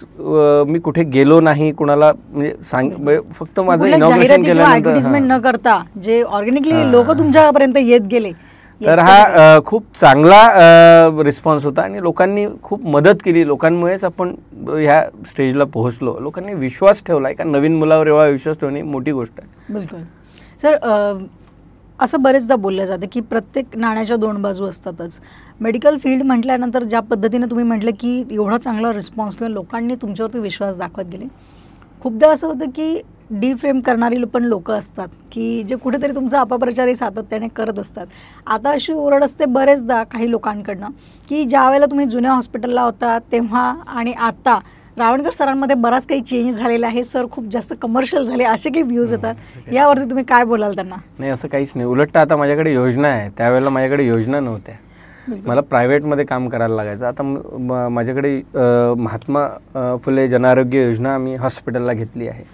B: मी कुठे गेलो नाही कुणाला, म्हणजे फक्त माझं इनॉग्रेशन केल्यानंतर
A: न करता जे ऑर्गॅनिकली लोक तुमच्यापर्यंत येत गेले.
B: तर हा खूप चांगला रिस्पॉन्स होता आणि लोकांनी खूप मदत केली. लोकांमुळेच आपण ह्या स्टेजला पोहोचलो. लोकांनी विश्वास ठेवला. एका नवीन मुलावर एवढा विश्वास ठेवणे मोठी गोष्ट आहे.
A: बिलकुल सर. असं बरेचदा बोललं जातं की प्रत्येक नाण्याच्या 2 बाजू असतातच. मेडिकल फील्ड म्हटल्यानंतर ज्या पद्धतीने तुम्ही म्हटलं की एवढा चांगला रिस्पॉन्स किंवा लोकांनी तुमच्यावरती विश्वास दाखवत गेले, खूपदा असं होतं की डिफ्रेम करणारी पण लोक असतात की जे कुठेतरी तुमचा अपप्रचारही सातत्याने करत असतात. आता अशी ओरड असते बरेचदा काही लोकांकडनं की ज्या वेळेला तुम्ही जुन्या हॉस्पिटलला होता तेव्हा आणि आता रावणकर सरांमध्ये बराच काही चेंज झालेला आहे, सर खूप जास्त कमर्शियल झाले, असे काही व्ह्यूज येतात. यावरती तुम्ही काय बोलाल त्यांना?
B: नाही, असं काहीच नाही. उलट आता माझ्याकडे योजना आहे. त्यावेळेला माझ्याकडे योजना नव्हत्या. मला प्रायव्हेटमध्ये काम करायला लागायचं. आता माझ्याकडे महात्मा फुले जनआरोग्य योजना मी हॉस्पिटलला घेतली आहे.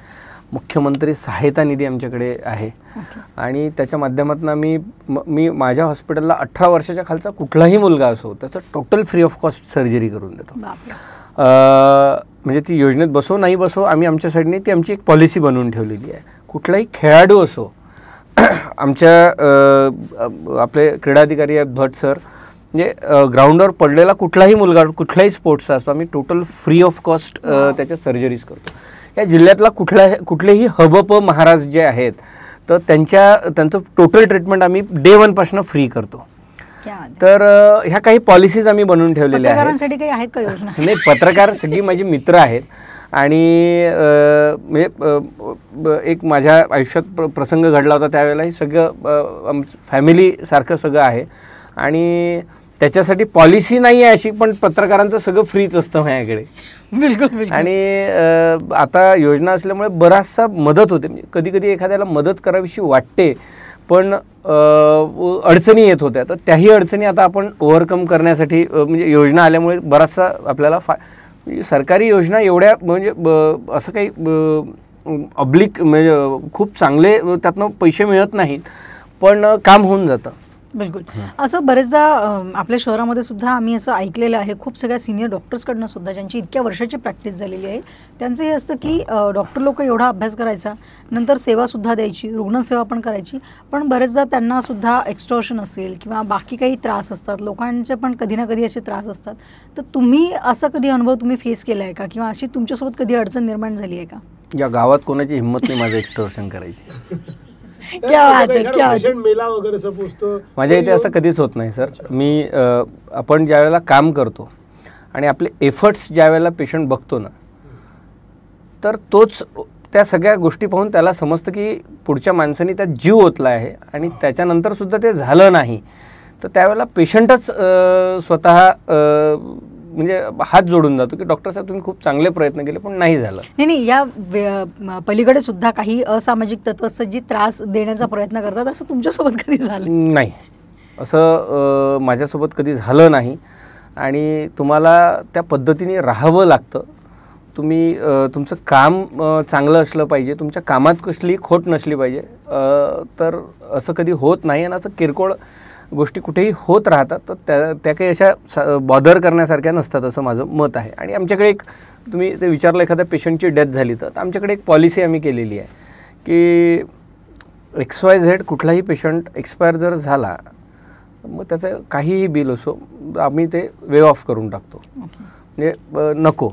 B: मुख्यमंत्री सहायता निधी आमच्याकडे आहे आणि त्याच्या माध्यमातून मी माझ्या हॉस्पिटलला 18 वर्षाच्या खालचा कुठलाही मुलगा असो त्याचं total free of cost surgery करून देतो. म्हणजे ती योजनेत बसो नाही बसो, आम्ही आमच्या साईडने ती आमची एक पॉलिसी बनवून ठेवलेली आहे. कुठलाही खेळाडू असो, आमच्या आपले क्रीडाधिकारी आहेत भट सर, म्हणजे ग्राउंडवर पडलेला कुठलाही मुलगा कुठलाही स्पोर्ट्सचा असतो, आम्ही टोटल फ्री ऑफ कॉस्ट त्याच्या सर्जरीज करतो. या जिल्ह्यातला कुठलेही हबप महाराज जे आहेत तर त्यांचं टोटल ट्रीटमेंट आम्ही डे 1 पासून फ्री करतो. तर ह्या काही पॉलिसीज आम्ही बनवून ठेवलेल्या आहेत.
A: पत्रकारांसाठी काही आहेत का योजना?
B: नाही, पत्रकार सगळी माझी मित्र आहेत आणि म्हणजे एक माझ्या आयुष्यात प्रसंग घडला होता त्यावेळेला हे सगळं फॅमिलीसारखं सगळं आहे आणि त्याच्यासाठी पॉलिसी नाही आहे अशी, पण पत्रकारांचं सगळं फ्रीच असतं माझ्याकडे.
A: बिलकुल.
B: आणि आता योजना असल्यामुळे बराचसा मदत होते. म्हणजे कधी कधी एखाद्याला मदत करावीशी वाटते पण अडचणी येत होत्या, तर त्याही अडचणी आता आपण ओव्हरकम करण्यासाठी म्हणजे योजना आल्यामुळे बराचसा आपल्याला सरकारी योजना एवढ्या म्हणजे असं काही ऑब्लिक म्हणजे खूप चांगले त्यातनं पैसे मिळत नाहीत पण काम होऊन जातं.
A: बिलकुल. असं बरेचदा आपल्या शहरामध्ये सुद्धा आम्ही असं ऐकलेलं आहे, खूप सगळ्या सिनियर डॉक्टर्सकडनं सुद्धा ज्यांची इतक्या वर्षाची प्रॅक्टिस झालेली आहे त्यांचं हे असतं की डॉक्टर लोक एवढा अभ्यास करायचा, नंतर सेवासुद्धा द्यायची, रुग्णसेवा पण करायची, पण बरेचदा त्यांना सुद्धा एक्स्टॉर्शन असेल किंवा बाकी काही त्रास असतात, लोकांचे पण कधी ना कधी असे त्रास असतात. तर तुम्ही असा कधी अनुभव तुम्ही फेस केला आहे का किंवा अशी तुमच्यासोबत कधी अडचण निर्माण झाली आहे का?
B: या गावात कोणाची हिंमत नाही माझं एक्स्टॉर्शन करायची. माझ्या इथे असं कधीच होत नाही सर. मी आपण ज्या वेळेला काम करतो आणि आपले एफर्ट्स ज्या वेळेला पेशंट बघतो ना, तर तोच त्या सगळ्या गोष्टी पाहून त्याला समजतं की पुढच्या माणसाने त्यात जीव ओतला आहे आणि त्याच्यानंतर सुद्धा ते झालं नाही, तर त्यावेळेला पेशंटच स्वतः म्हणजे हात जोडून जातो की डॉक्टर साहेब तुम्ही खूप चांगले प्रयत्न केले पण नाही झालं.
A: नाही, या पलीकडे सुद्धा काही असामाजिक तत्व असतात जी त्रास देण्याचा प्रयत्न करतात, असं तुमच्यासोबत कधी झालं?
B: नाही, असं माझ्यासोबत कधी झालं नाही आणि तुम्हाला त्या पद्धतीने राहावं लागतं. तुम्ही तुमचं काम चांगलं असलं पाहिजे, तुमच्या कामात कसली खोट नसली पाहिजे, तर असं कधी होत नाही. आणि असं किरकोळ गोष्टी कुठेही होत राहतात, तर त्या काही अशा बॉदर करण्यासारख्या नसतात असं माझं मत आहे. आणि आमच्याकडे एक तुम्ही ते विचारलं एखाद्या पेशंटची डेथ झाली तर आमच्याकडे एक पॉलिसी आम्ही केलेली आहे की XYZ कुठलाही पेशंट एक्सपायर जर झाला मग त्याचं काहीही बिल असो आम्ही ते वेव ऑफ करून टाकतो. म्हणजे नको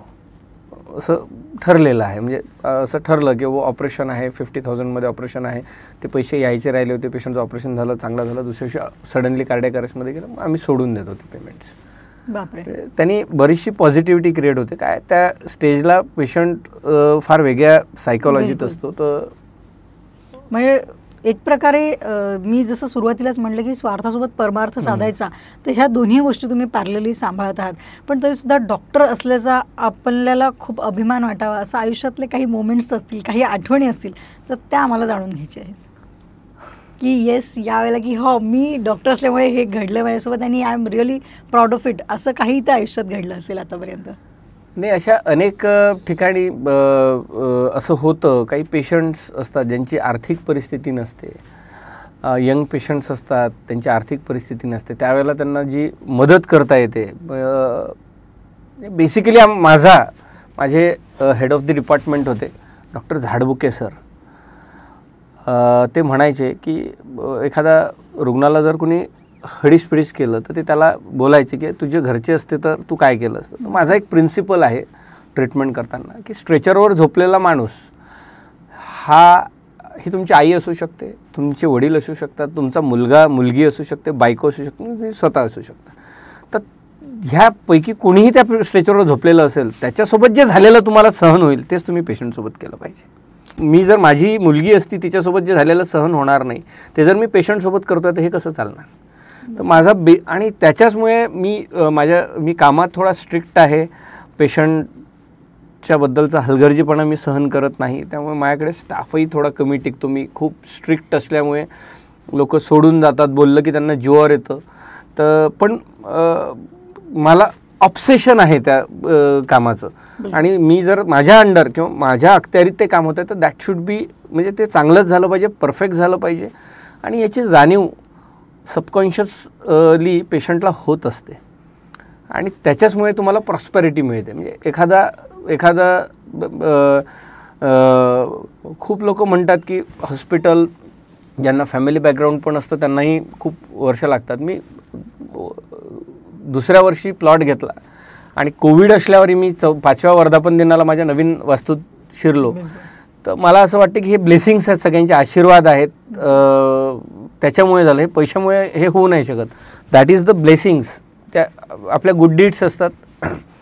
B: असं ठरलेलं आहे. म्हणजे असं ठरलं की ऑपरेशन आहे 50,000मध्ये ऑपरेशन आहे, ते पैसे यायचे राहिले होते, पेशंटचं ऑपरेशन झालं, चांगलं झालं, दुसऱ्या दिवशी सडनली कार्डियाक अरेस्टमध्ये गेलं, मग आम्ही सोडून देतो ते पेमेंट्स.
A: बापरे.
B: त्यांनी बरीचशी पॉझिटिव्हिटी क्रिएट होते. काय त्या स्टेजला पेशंट फार वेगळ्या सायकोलॉजीत असतो. तर
A: म्हणजे एक प्रकारे मी जसं सुरुवातीलाच म्हटलं की स्वार्थासोबत परमार्थ साधायचा, तर ह्या दोन्ही गोष्टी तुम्ही पॅरलली सांभाळत आहात. पण तरीसुद्धा डॉक्टर असल्याचा आपल्याला खूप अभिमान वाटावा, असं आयुष्यातले काही मोमेंट्स असतील, काही आठवणी असतील, तर त्या आम्हाला जाणून घ्यायच्या आहेत की येस यावेळेला की हो मी डॉक्टर असल्यामुळे हे घडलं माझ्यासोबत आणि I am really proud of it, असं काही त्या आयुष्यात घडलं असेल आतापर्यंत?
B: नाही, अशा अनेक ठिकाणी असं होतं. काही पेशंट्स असतात ज्यांची आर्थिक परिस्थिती नसते, यंग पेशंट्स असतात त्यांची आर्थिक परिस्थिती नसते, त्यावेळेला त्यांना जी मदत करता येते. बेसिकली माझे हेड ऑफ द डिपार्टमेंट होते डॉक्टर झाडबुके सर. ते म्हणायचे की एखादा रुग्णाला जर कोणी हडीस केलं तर ते त्याला बोलायचे की तुझे घरचे असते तर तू काय केलं असतं. तर माझा एक प्रिन्सिपल आहे ट्रीटमेंट करताना की स्ट्रेचरवर झोपलेला माणूस ही तुमची आई असू शकते, तुमचे वडील असू शकतात, तुमचा मुलगी असू शकते, बायको असू शकते, स्वतः असू शकता. तर ह्यापैकी कोणीही त्या स्ट्रेचरवर झोपलेलं असेल त्याच्यासोबत जे झालेलं तुम्हाला सहन होईल तेच तुम्ही पेशंटसोबत केलं पाहिजे. मी जर माझी मुलगी असती तिच्यासोबत जे झालेलं सहन होणार नाही ते जर मी पेशंटसोबत करतोय तर हे कसं चालणार. तर माझा आणि त्याच्याचमुळे मी कामात थोडा स्ट्रिक्ट आहे. पेशंटच्या बद्दलचा हलगर्जीपणा मी सहन करत नाही, त्यामुळे माझ्याकडे स्टाफही थोडा कमी टिकतो. मी खूप स्ट्रिक्ट असल्यामुळे लोक सोडून जातात, बोललं की त्यांना जीवावर येतं. तर पण मला ऑब्सेशन आहे त्या कामाचं आणि मी जर माझ्या अंडर किंवा माझ्या अखत्यारीत ते काम होतं तर दॅट शुड बी म्हणजे ते चांगलंच झालं पाहिजे, परफेक्ट झालं पाहिजे. आणि याची जाणीव सबकॉन्शियसली पेशंटला होत असते आणि त्याच्याचमुळे तुम्हाला प्रॉस्पेरिटी मिळते. म्हणजे एखादा एखादा खूप लोक म्हणतात की हॉस्पिटल ज्यांना फॅमिली बॅकग्राऊंड पण असतं त्यांनाही खूप वर्ष लागतात. मी दुसऱ्या वर्षी प्लॉट घेतला आणि कोविड असल्यावर मी 5व्या वर्धापन दिनाला माझ्या नवीन वास्तूत शिरलो. तर मला असं वाटतं की हे ब्लेसिंग्स आहेत, सगळ्यांचे आशीर्वाद आहेत, त्याच्यामुळे झालं. हे पैशामुळे हे होऊ नाही शकत. That is the blessings. त्या आपल्या गुड डीड्स असतात.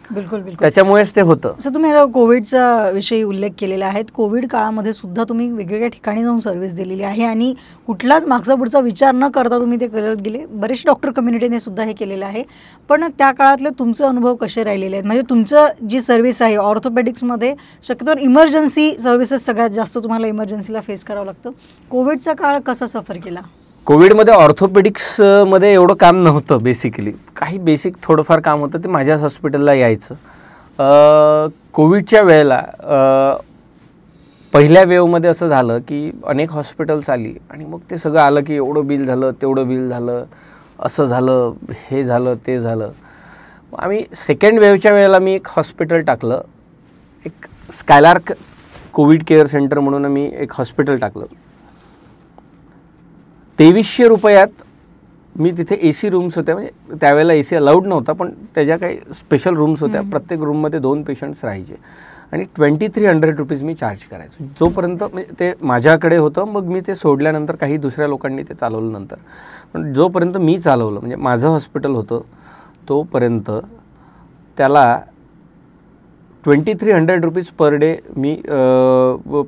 A: बिलकुल बिलकुल,
B: त्याच्यामुळेच ते होतं.
A: असं तुम्ही आता कोविडचा विषयी उल्लेख केलेला आहे. कोविड काळामध्ये सुद्धा तुम्ही वेगवेगळ्या ठिकाणी जाऊन सर्व्हिस दिलेली आहे आणि कुठलाच मागचा पुढचा विचार न करता तुम्ही ते करत गेले. बरेचसे डॉक्टर कम्युनिटीने सुद्धा हे केलेलं आहे. पण त्या काळातले तुमचे अनुभव कसे राहिलेले आहेत? म्हणजे तुमचं जी सर्व्हिस आहे ऑर्थोपेडिक्समध्ये शक्यतोवर इमर्जन्सी सर्व्हिसेस सगळ्यात जास्त तुम्हाला इमर्जन्सीला फेस करावं लागतं. कोविडचा काळ कसा सफर केला?
B: कोविडमध्ये ऑर्थोपेडिक्समध्ये एवढं काम नव्हतं. बेसिकली काही बेसिक थोडंफार काम होतं, ते माझ्याच हॉस्पिटलला यायचं. कोविडच्या वेळेला पहिल्या वेवमध्ये असं झालं की अनेक हॉस्पिटल्स आली आणि मग ते सगळं आलं की एवढं बिल झालं, तेवढं बिल झालं, असं झालं, हे झालं, ते झालं. आम्ही सेकंड वेवच्या वेळेला मी एक हॉस्पिटल टाकलं, एक स्कायलार्क कोविड केअर सेंटर म्हणून मी एक हॉस्पिटल टाकलं. 2300 रुपयात मी तिथे AC रूम्स होत्या. म्हणजे त्यावेळेला AC अलाउड नव्हता, पण त्याच्या काही स्पेशल रूम्स होत्या. प्रत्येक रूममध्ये 2 पेशंट्स राहायचे आणि 2300 रुपीज मी चार्ज करायचो. जोपर्यंत म्हणजे ते माझ्याकडे होतं, मग मी ते सोडल्यानंतर काही दुसऱ्या लोकांनी ते चालवलं नंतर. पण जोपर्यंत मी चालवलं, म्हणजे माझं हॉस्पिटल होतं, तोपर्यंत त्याला 2300 रुपीज पर डे मी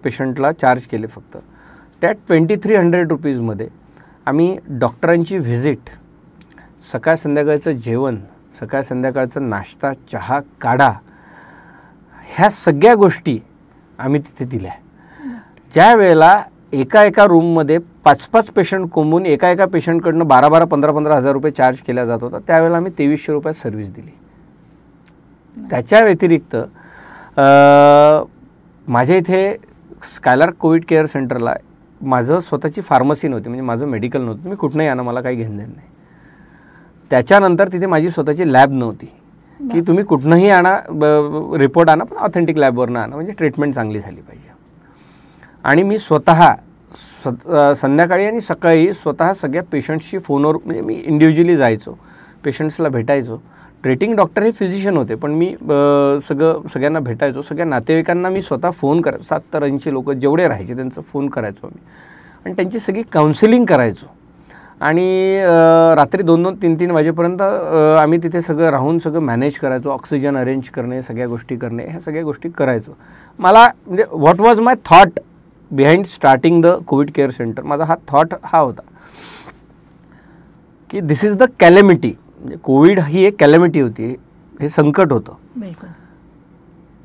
B: पेशंटला चार्ज केले फक्त. त्या 2300 रुपीजमध्ये आम्ही डॉक्टरांची व्हिजिट, सकाळ संध्याकाळचं जेवण, सकाळ संध्याकाळचं नाश्ता, चहा, काढा, ह्या सगळ्या गोष्टी आम्ही तिथे दिल्या. ज्या वेळेला एका रूममध्ये 5-5 पेशंट कोंबून एका पेशंटकडनं 12-12, 15-15 हजार रुपये चार्ज केला जात होता, त्यावेळेला आम्ही 2300 रुपयात सर्व्हिस दिली. त्याच्या व्यतिरिक्त माझ्या इथे स्कायलार्क कोविड केअर सेंटरला माझं स्वतःची फार्मसी नव्हती, म्हणजे माझं मेडिकल नव्हतं. मी कुठनंही आणा, मला काही घेणं देणं नाही. त्याच्यानंतर तिथे माझी स्वतःची लॅब नव्हती की तुम्ही कुठनंही आणा, रिपोर्ट आणा, पण ऑथेंटिक लॅबवरनं आणा, म्हणजे ट्रीटमेंट चांगली झाली पाहिजे. आणि मी स्वतः संध्याकाळी आणि सकाळी स्वतः सगळ्या पेशंट्सशी फोनवर, म्हणजे मी इंडिव्हिज्युअली जायचो, पेशंट्सला भेटायचो. ट्रीटिंग डॉक्टर हे फिजिशियन होते, पण मी सगळ्यांना भेटायचो. सगळ्या नातेवाईकांना मी स्वतः फोन करायचो. 70-80 लोक जेवढे राहायचे त्यांचं फोन करायचो मी आणि त्यांची सगळी काउन्सिलिंग करायचो. आणि रात्री 2-2, 3-3 वाजेपर्यंत आम्ही तिथे सगळं राहून सगळं मॅनेज करायचो. ऑक्सिजन अरेंज करणे, सगळ्या गोष्टी करणे, ह्या सगळ्या गोष्टी करायचो. मला म्हणजे what was my thought behind starting the Covid care centre, माझा हा थॉट हा होता की दिस इज द कॅलेमिटी. म्हणजे कोविड ही एक कॅलेमिटी होती, हे संकट होतं.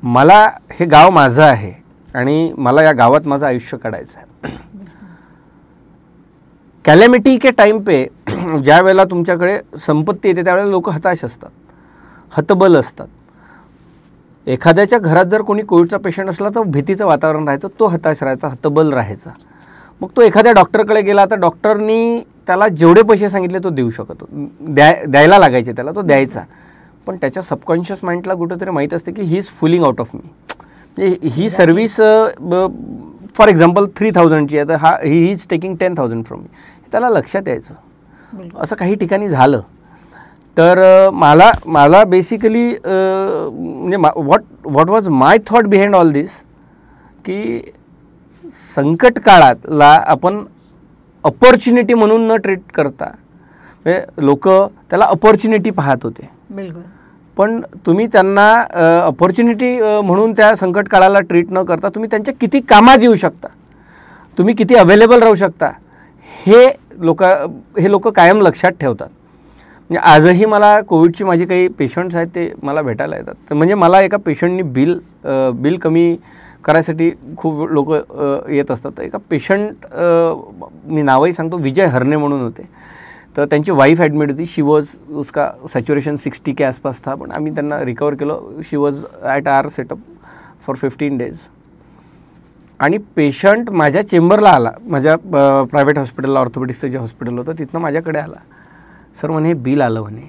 B: मला हे गाव माझं आहे आणि मला या गावात माझं आयुष्य काढायचं आहे. कॅलेमिटी के टाइम पे ज्या वेळेला तुमच्याकडे संपत्ती येते त्यावेळेला लोक हताश असतात, हतबल असतात. एखाद्याच्या घरात जर कोणी कोविडचा पेशंट असला तर भीतीचं वातावरण राहायचं, तो हताश राहायचा, हतबल राहायचा. मग तो एखाद्या डॉक्टरकडे गेला तर डॉक्टरनी त्याला जेवढे पैसे सांगितले तो देऊ शकतो, द्यायला लागायचे त्याला, तो द्यायचा. पण त्याच्या सबकॉन्शियस माइंडला कुठंतरी माहीत असते की he is फुलिंग out of me. म्हणजे ही सर्व्हिस फॉर एक्झाम्पल 3000ची आहे, तर he is taking 10,000 from me, त्याला लक्षात यायचं. असं काही ठिकाणी झालं तर मला बेसिकली म्हणजे what was my thought behind all this की संकट काळातला आपण अपॉर्च्युनिटी म्हणून न ट्रीट करता, म्हणजे लोक त्याला अपॉर्च्युनिटी पाहत होते.
A: बिलकुल.
B: पण तुम्ही त्यांना अपॉर्च्युनिटी म्हणून त्या संकट काळाला ट्रीट न करता तुम्ही त्यांच्या किती कामात येऊ शकता, तुम्ही किती अवेलेबल राहू शकता, हे लोक कायम लक्षात ठेवतात. म्हणजे आजही मला कोविडची माझी काही पेशंट्स आहेत ते मला भेटायला येतात. तर म्हणजे मला एका पेशंटनी बिल कमी करायसाठी खूप लोक येत असतात. एका पेशंट, मी नावही सांगतो, विजय हरणे म्हणून होते. तर त्यांची वाईफ ॲडमिट होती. शी वॉज, उसका सॅच्युरेशन 60 के आसपास था, पण आम्ही त्यांना रिकवर केलं. She was at our setup for 15 days. आणि पेशंट माझ्या चेंबरला आला, माझ्या प्रायव्हेट हॉस्पिटलला, ऑर्थोपेडिक्सचं जे हॉस्पिटल होतं तिथनं माझ्याकडे आला. सर म्हणे बिल आलं म्हणे.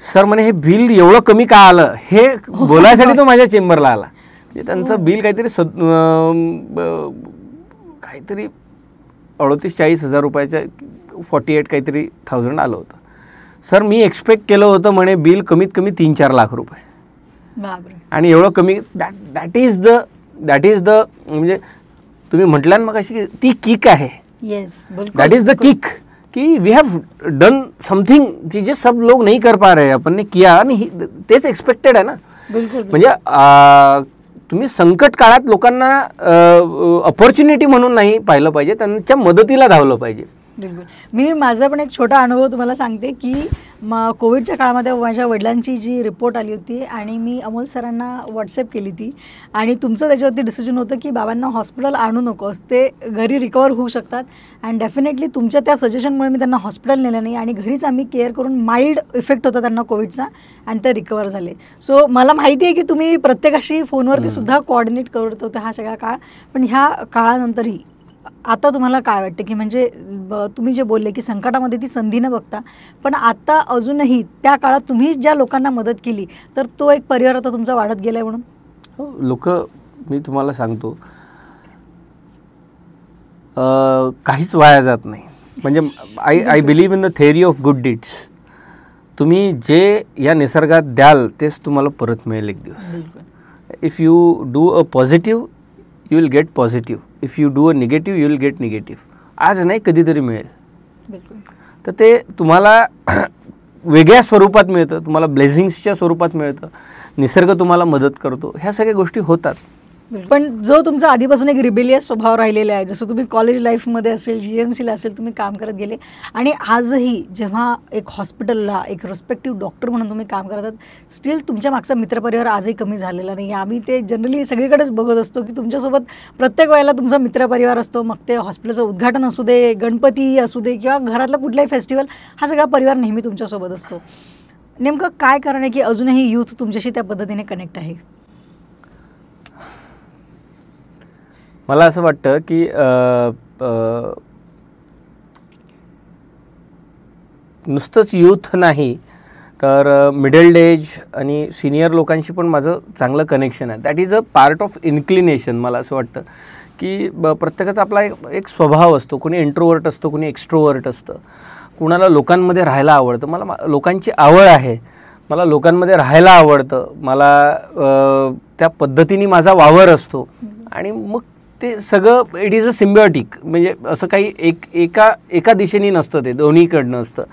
B: सर म्हणे हे बिल एवढं कमी का आलं हे बोलायसाठी तो माझ्या चेंबरला आला. म्हणजे त्यांचं बिल काहीतरी काहीतरी 38-40 रुपयाच्या 48 काहीतरी थाउजंड आलं होतं. सर मी एक्सपेक्ट केलं होतं म्हणे बिल कमीत कमी 3-4 लाख रुपये. आणि एवढं कमी दॅट इज द म्हणजे तुम्ही म्हटलं मग अशी ती किक आहे. दॅट इज द किक कि वी हैव डन समथिंग कि जे सब लोग नहीं कर पा रहे, अपन ने किया आणि तेच एक्सपेक्टेड आहे ना. म्हणजे तुम्ही संकट काळात लोकांना अपॉर्च्युनिटी म्हणून नाही पाहिलं पाहिजे, त्यांच्या मदतीला धावलं पाहिजे.
A: बिलकुल. मी माझा पण एक छोटा अनुभव तुम्हाला सांगते की कोविडच्या काळामध्ये माझ्या वडिलांची जी रिपोर्ट आली होती आणि मी अमोल सरांना व्हॉट्सअप केली ती आणि तुमचं त्याच्यावरती डिसिजन होतं की बाबांना हॉस्पिटल आणू नकोस, ते घरी रिकवर होऊ शकतात. अँड डेफिनेटली तुमच्या त्या सजेशनमुळे मी त्यांना हॉस्पिटल नेलं नाही आणि घरीच आम्ही केअर करून माइल्ड इफेक्ट होता त्यांना कोविडचा आणि ते रिकवर झाले. सो मला माहिती आहे की तुम्ही प्रत्येकाशी फोनवरती सुद्धा कोऑर्डिनेट करत होते हा सगळा काळ. पण ह्या काळानंतरही आता तुम्हाला काय वाटतं की म्हणजे तुम्ही जे बोलले की संकटामध्ये ती संधी न बघता, पण आता अजूनही त्या काळात तुम्ही ज्या लोकांना मदत केली तर तो एक परिवार आता तुमचा वाढत गेलाय म्हणून?
B: लोक मी तुम्हाला सांगतो काहीच वाया जात नाही. म्हणजे I believe in the theory of good deeds. तुम्ही जे या निसर्गात द्याल तेच तुम्हाला परत मिळेल एक दिवस. If you do a positive you will get positive, if you do a negative you will get negative. आज नाही कधीतरी मिळेल. तर ते तुम्हाला वेगळ्या स्वरूपात मिळतं, तुम्हाला ब्लेसिंग्सच्या स्वरूपात मिळतं, निसर्ग तुम्हाला मदत करतो, ह्या सगळ्या गोष्टी होतात.
A: पण जो तुमचा आधीपासून एक रिबेलियस स्वभाव राहिलेला आहे, जसं तुम्ही कॉलेज लाईफमध्ये असेल, GMCला असेल, तुम्ही काम करत गेले आणि आजही जेव्हा एक हॉस्पिटलला एक रेस्पेक्टिव्ह डॉक्टर म्हणून तुम्ही काम करतात, स्टील तुमच्या मागचा मित्रपरिवार आजही कमी झालेला नाही. आम्ही ते जनरली सगळीकडेच बघत असतो की तुमच्यासोबत प्रत्येक वेळेला तुमचा मित्रपरिवार असतो. मग ते हॉस्पिटलचं उद्घाटन असू दे, गणपती असू दे किंवा घरातला कुठलाही फेस्टिवल, हा सगळा परिवार नेहमी तुमच्यासोबत असतो. नेमकं काय कारण आहे की अजूनही यूथ तुमच्याशी त्या पद्धतीने कनेक्ट आहे?
B: मला असं वाटतं की नुसतंच यूथ नाही तर मिडल एज आणि सिनियर लोकांशी पण माझं चांगलं कनेक्शन आहे. That is a part of inclination. मला असं वाटतं की प्रत्येकाचा आपला एक स्वभाव असतो. कोणी इंट्रोवर्ट असतो, कोणी एक्स्ट्रोवर्ट असतं, कुणाला लोकांमध्ये राहायला आवडतं. मला लोकांची आवड आहे, मला लोकांमध्ये राहायला आवडतं, मला त्या पद्धतीने माझा वावर असतो आणि मग ते सगळं इट इज अ सिम्बियोटिक. म्हणजे असं काही एका दिशेने नसतं, ते दोन्हीकडनं असतं.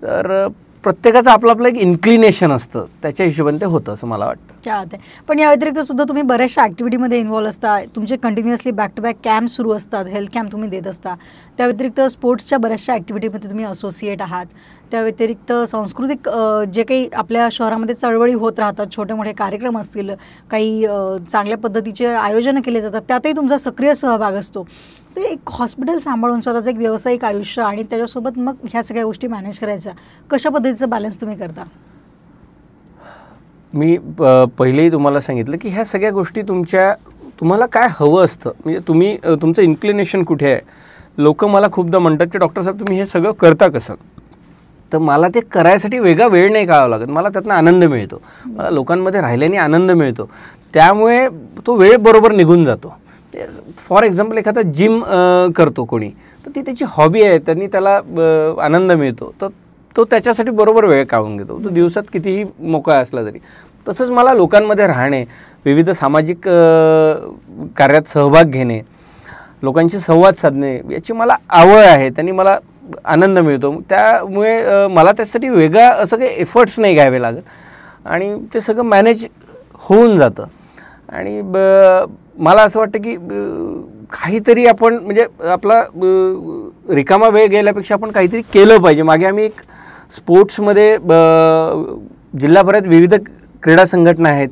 B: तर प्रत्येकाचं आपलं आपलं एक इन्क्लिनेशन असतं, त्याच्या हिशोबाने ते होतं असं मला वाटतं.
A: क्या आहे. पण या व्यतिरिक्त सुद्धा तुम्ही बऱ्याचशा ॲक्टिव्हिटीमध्ये इन्व्हॉल्व असता. तुमचे continuously back to back camp सुरू असतात, हेल्थ कॅम्प तुम्ही देत असता. त्या व्यतिरिक्त स्पोर्ट्सच्या बऱ्याचशा ॲक्टिव्हिटीमध्ये तुम्ही असोसिएट आहात. त्या व्यतिरिक्त सांस्कृतिक जे काही आपल्या शहरामध्ये चळवळी होत राहतात, छोटे मोठे कार्यक्रम असतील, काही चांगल्या पद्धतीचे आयोजनं केले जातात, त्यातही तुमचा सक्रिय सहभाग असतो. तर एक हॉस्पिटल सांभाळून स्वतःचं एक व्यावसायिक आयुष्य आणि त्याच्यासोबत मग ह्या सगळ्या गोष्टी मॅनेज करायच्या, कशा पद्धतीचं बॅलन्स तुम्ही करता?
B: मी पहिलेही तुम्हाला सांगितलं की ह्या सगळ्या गोष्टी तुम्हाला काय हवं असतं, म्हणजे तुमचं इन्क्लिनेशन कुठे आहे. लोक मला खूपदा म्हणतात की डॉक्टर साहेब तुम्ही हे सगळं करता कसं. तर मला ते करायसाठी वेगळा वेळ नाही काढावा लागत. मला त्यातनं आनंद मिळतो, मला लोकांमध्ये राहिल्याने आनंद मिळतो, त्यामुळे तो वेळ बरोबर निघून जातो. फॉर एक्झाम्पल एखादा जिम करतो कोणी, तर ती त्याची हॉबी आहे, त्यांनी त्याला आनंद मिळतो, तर तो त्याच्यासाठी बरोबर वेळ काढून घेतो, तो दिवसात कितीही मोकळा असला तरी. तसंच मला लोकांमध्ये राहणे, विविध सामाजिक कार्यात सहभाग घेणे, लोकांशी संवाद साधणे याची मला आवड आहे, त्यांनी मला आनंद मिळतो. त्यामुळे मला त्यासाठी वेगळा असं काही एफर्ट्स नाही घ्यावे लागत आणि ते सगळं मॅनेज होऊन जातं. आणि मला असं वाटतं की काहीतरी आपण म्हणजे आपला रिकामा वेळ गेल्यापेक्षा आपण काहीतरी केलं पाहिजे. मागे आम्ही एक स्पोर्ट्समध्ये जिल्हाभरात विविध क्रीडा संघटना आहेत,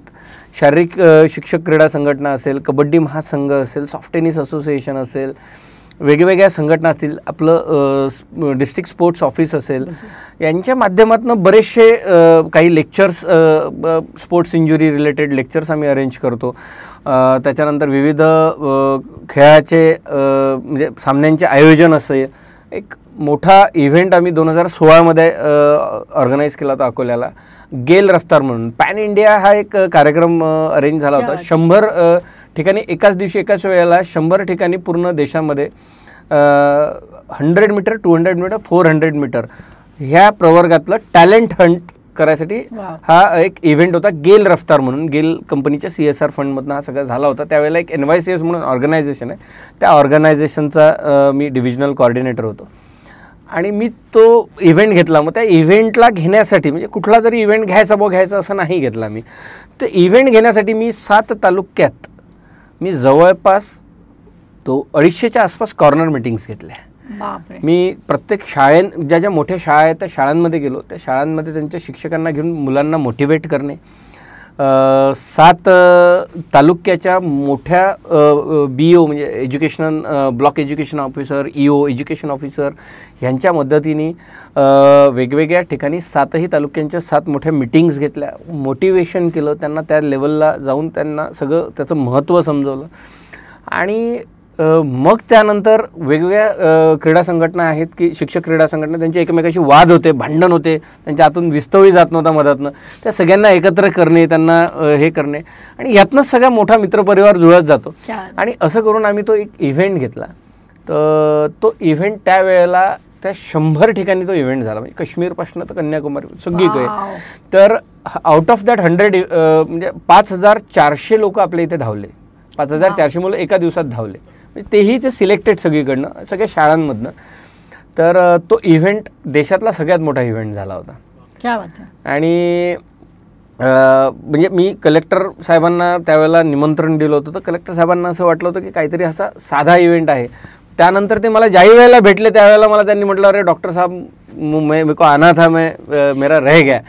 B: शारीरिक शिक्षक क्रीडा संघटना असेल, कबड्डी महासंघ असेल, सॉफ्ट टेनिस असोसिएशन असेल, वेगवेगळ्या संघटना असतील, आपलं डिस्ट्रिक्ट स्पोर्ट्स ऑफिस असेल, यांच्या माध्यमातून बरेचसे काही lectures, sports injury related lectures आम्ही अरेंज करतो. त्याच्यानंतर विविध खेळाचे म्हणजे सामन्यांचे आयोजन असेल, एक मोठा इव्हेंट आम्ही 2016मध्ये ऑर्गनाईज केला होता अकोल्याला. गेल रफ्तार म्हणून पॅन इंडिया हा एक कार्यक्रम अरेंज झाला होता. 100 ठिकाणी एकाच दिवशी एकाच वेळेला 100 ठिकाणी पूर्ण देशामध्ये 100 मीटर, 200 मीटर, 400 मीटर ह्या प्रवर्गातलं टॅलेंट हंट करायसाठी हा एक इव्हेंट होता. गेल रफ्तार म्हणून गेल कंपनीच्या CSR फंडमधून हा सगळा झाला होता. त्यावेळेला एक NYCS म्हणून ऑर्गनायझेशन आहे, त्या ऑर्गनायझेशनचा मी डिव्हिजनल कोऑर्डिनेटर होतो आणि मी तो इव्हेंट घेतला. मग त्या इव्हेंटला घेण्यासाठी म्हणजे कुठला जरी इव्हेंट घ्यायचा असं नाही घेतला मी. तर इव्हेंट घेण्यासाठी मी 7 तालुक्यात मी जवळपास 250च्या आसपास कॉर्नर मीटिंग्स घेतल्या. मी प्रत्येक ज्या ज्या मोठ्या शाळा आहेत त्या शाळांमध्ये गेलो. त्या शाळांमध्ये त्यांच्या शिक्षकांना घेऊन मुलांना मोटिवेट करणे. 7 तालुक्याच्या मोठ्या BO म्हणजे education block education officer, EO education officer यांच्या मदतीने वेगवेगळ्या ठिकाणी 7ही तालुक्यांच्या 7 मोठ्या मीटिंग्स घेतल्या. मोटिवेशन केलं त्यांना, त्या लेवलला जाऊन त्यांना सगळं त्याचं महत्त्व समजवलं. आणि मग त्यानंतर वेगवेगळ्या क्रीडा संघटना आहेत की शिक्षक क्रीडा संघटना, त्यांचे एकमेकाशी वाद होते, भांडण होते, त्यांच्या हातून विस्तवही जात नव्हता मधातनं. त्या सगळ्यांना एकत्र करणे, त्यांना हे करणे आणि यातनंच सगळा मोठा मित्रपरिवार जुळत जातो. आणि असं करून आम्ही तो एक इव्हेंट घेतला. तर तो इव्हेंट त्यावेळेला त्या 100 ठिकाणी तो इव्हेंट झाला, म्हणजे काश्मीरपासून तर कन्याकुमारी सगळीकडे. तर आउट ऑफ दॅट 100 म्हणजे 5400 लोक आपल्या इथे धावले. 5400 मुलं एका दिवसात धावले. तेही ते सिलेक्टेड सगळीकडनं, सगळ्या शाळांमधनं. तर तो इव्हेंट देशातला सगळ्यात मोठा इव्हेंट झाला होता.
A: क्या बात आहे.
B: आणि म्हणजे मी कलेक्टर साहेबांना त्यावेळेला निमंत्रण दिलं होतं. तर कलेक्टर साहेबांना असं वाटलं होतं की काहीतरी असा साधा इव्हेंट आहे. त्यानंतर ते मला ज्याही वेळेला भेटले त्यावेळेला मला त्यांनी म्हटलं, अरे डॉक्टर साहब मेरे को आना था, मेरा रह गया.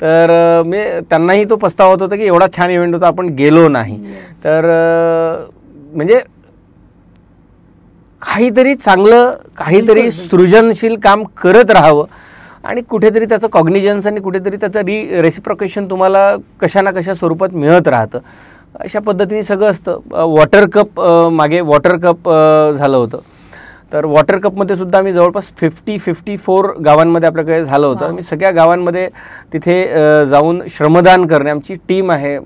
B: तर मी त्यांनाही तो पस्तावा होत होता की एवढा छान इव्हेंट होता, आपण गेलो नाही. तर म्हणजे काहीतरी चांगलं, काहीतरी सृजनशील काम करत राहावं आणि कुठेतरी त्याचं कॉग्निजन्स आणि कुठेतरी त्याचं रेसिप्रोकेशन तुम्हाला कशा ना कशा स्वरूपात मिळत राहतं. अशा पद्धतीने सगळं असतं. वॉटर कप मागे वॉटर कप झालं होतं. तर वॉटर कपमध्ये सुद्धा आम्ही जवळपास 54 गावांमध्ये आपल्याकडे झालं होतं. मी सगळ्या गावांमध्ये तिथे जाऊन श्रमदान करणे, आमची टीम आहे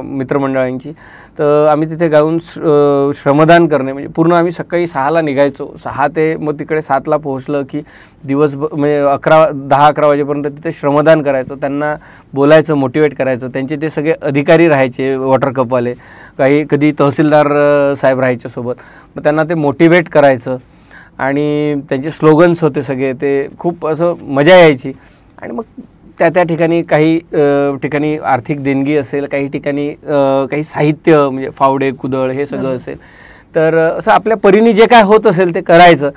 B: मित्रमंडळांची, तर आम्ही तिथे जाऊन श्रमदान करणे. म्हणजे पूर्ण आम्ही सकाळी 6ला निघायचो, 6 ते मग तिकडे 7ला पोहोचलं की दिवसभर म्हणजे 10-11 वाजेपर्यंत तिथे श्रमदान करायचं, त्यांना बोलायचं, मोटिवेट करायचं. त्यांचे ते सगळे अधिकारी राहायचे वॉटर कपवाले, कधी तहसीलदार साहेब राहायचे सोबत. मग त्यांना ते मोटिवेट करायचं आणि त्यांचे स्लोगन्स होते सगळे, ते खूप असं मजा यायची. आणि मग त्या ठिकाणी काही ठिकाणी आर्थिक देणगी असेल, काही ठिकाणी काही साहित्य म्हणजे फावडे, कुदळ हे सगळं असेल. तर असं आपल्या परीने जे काय होत असेल ते करायचं.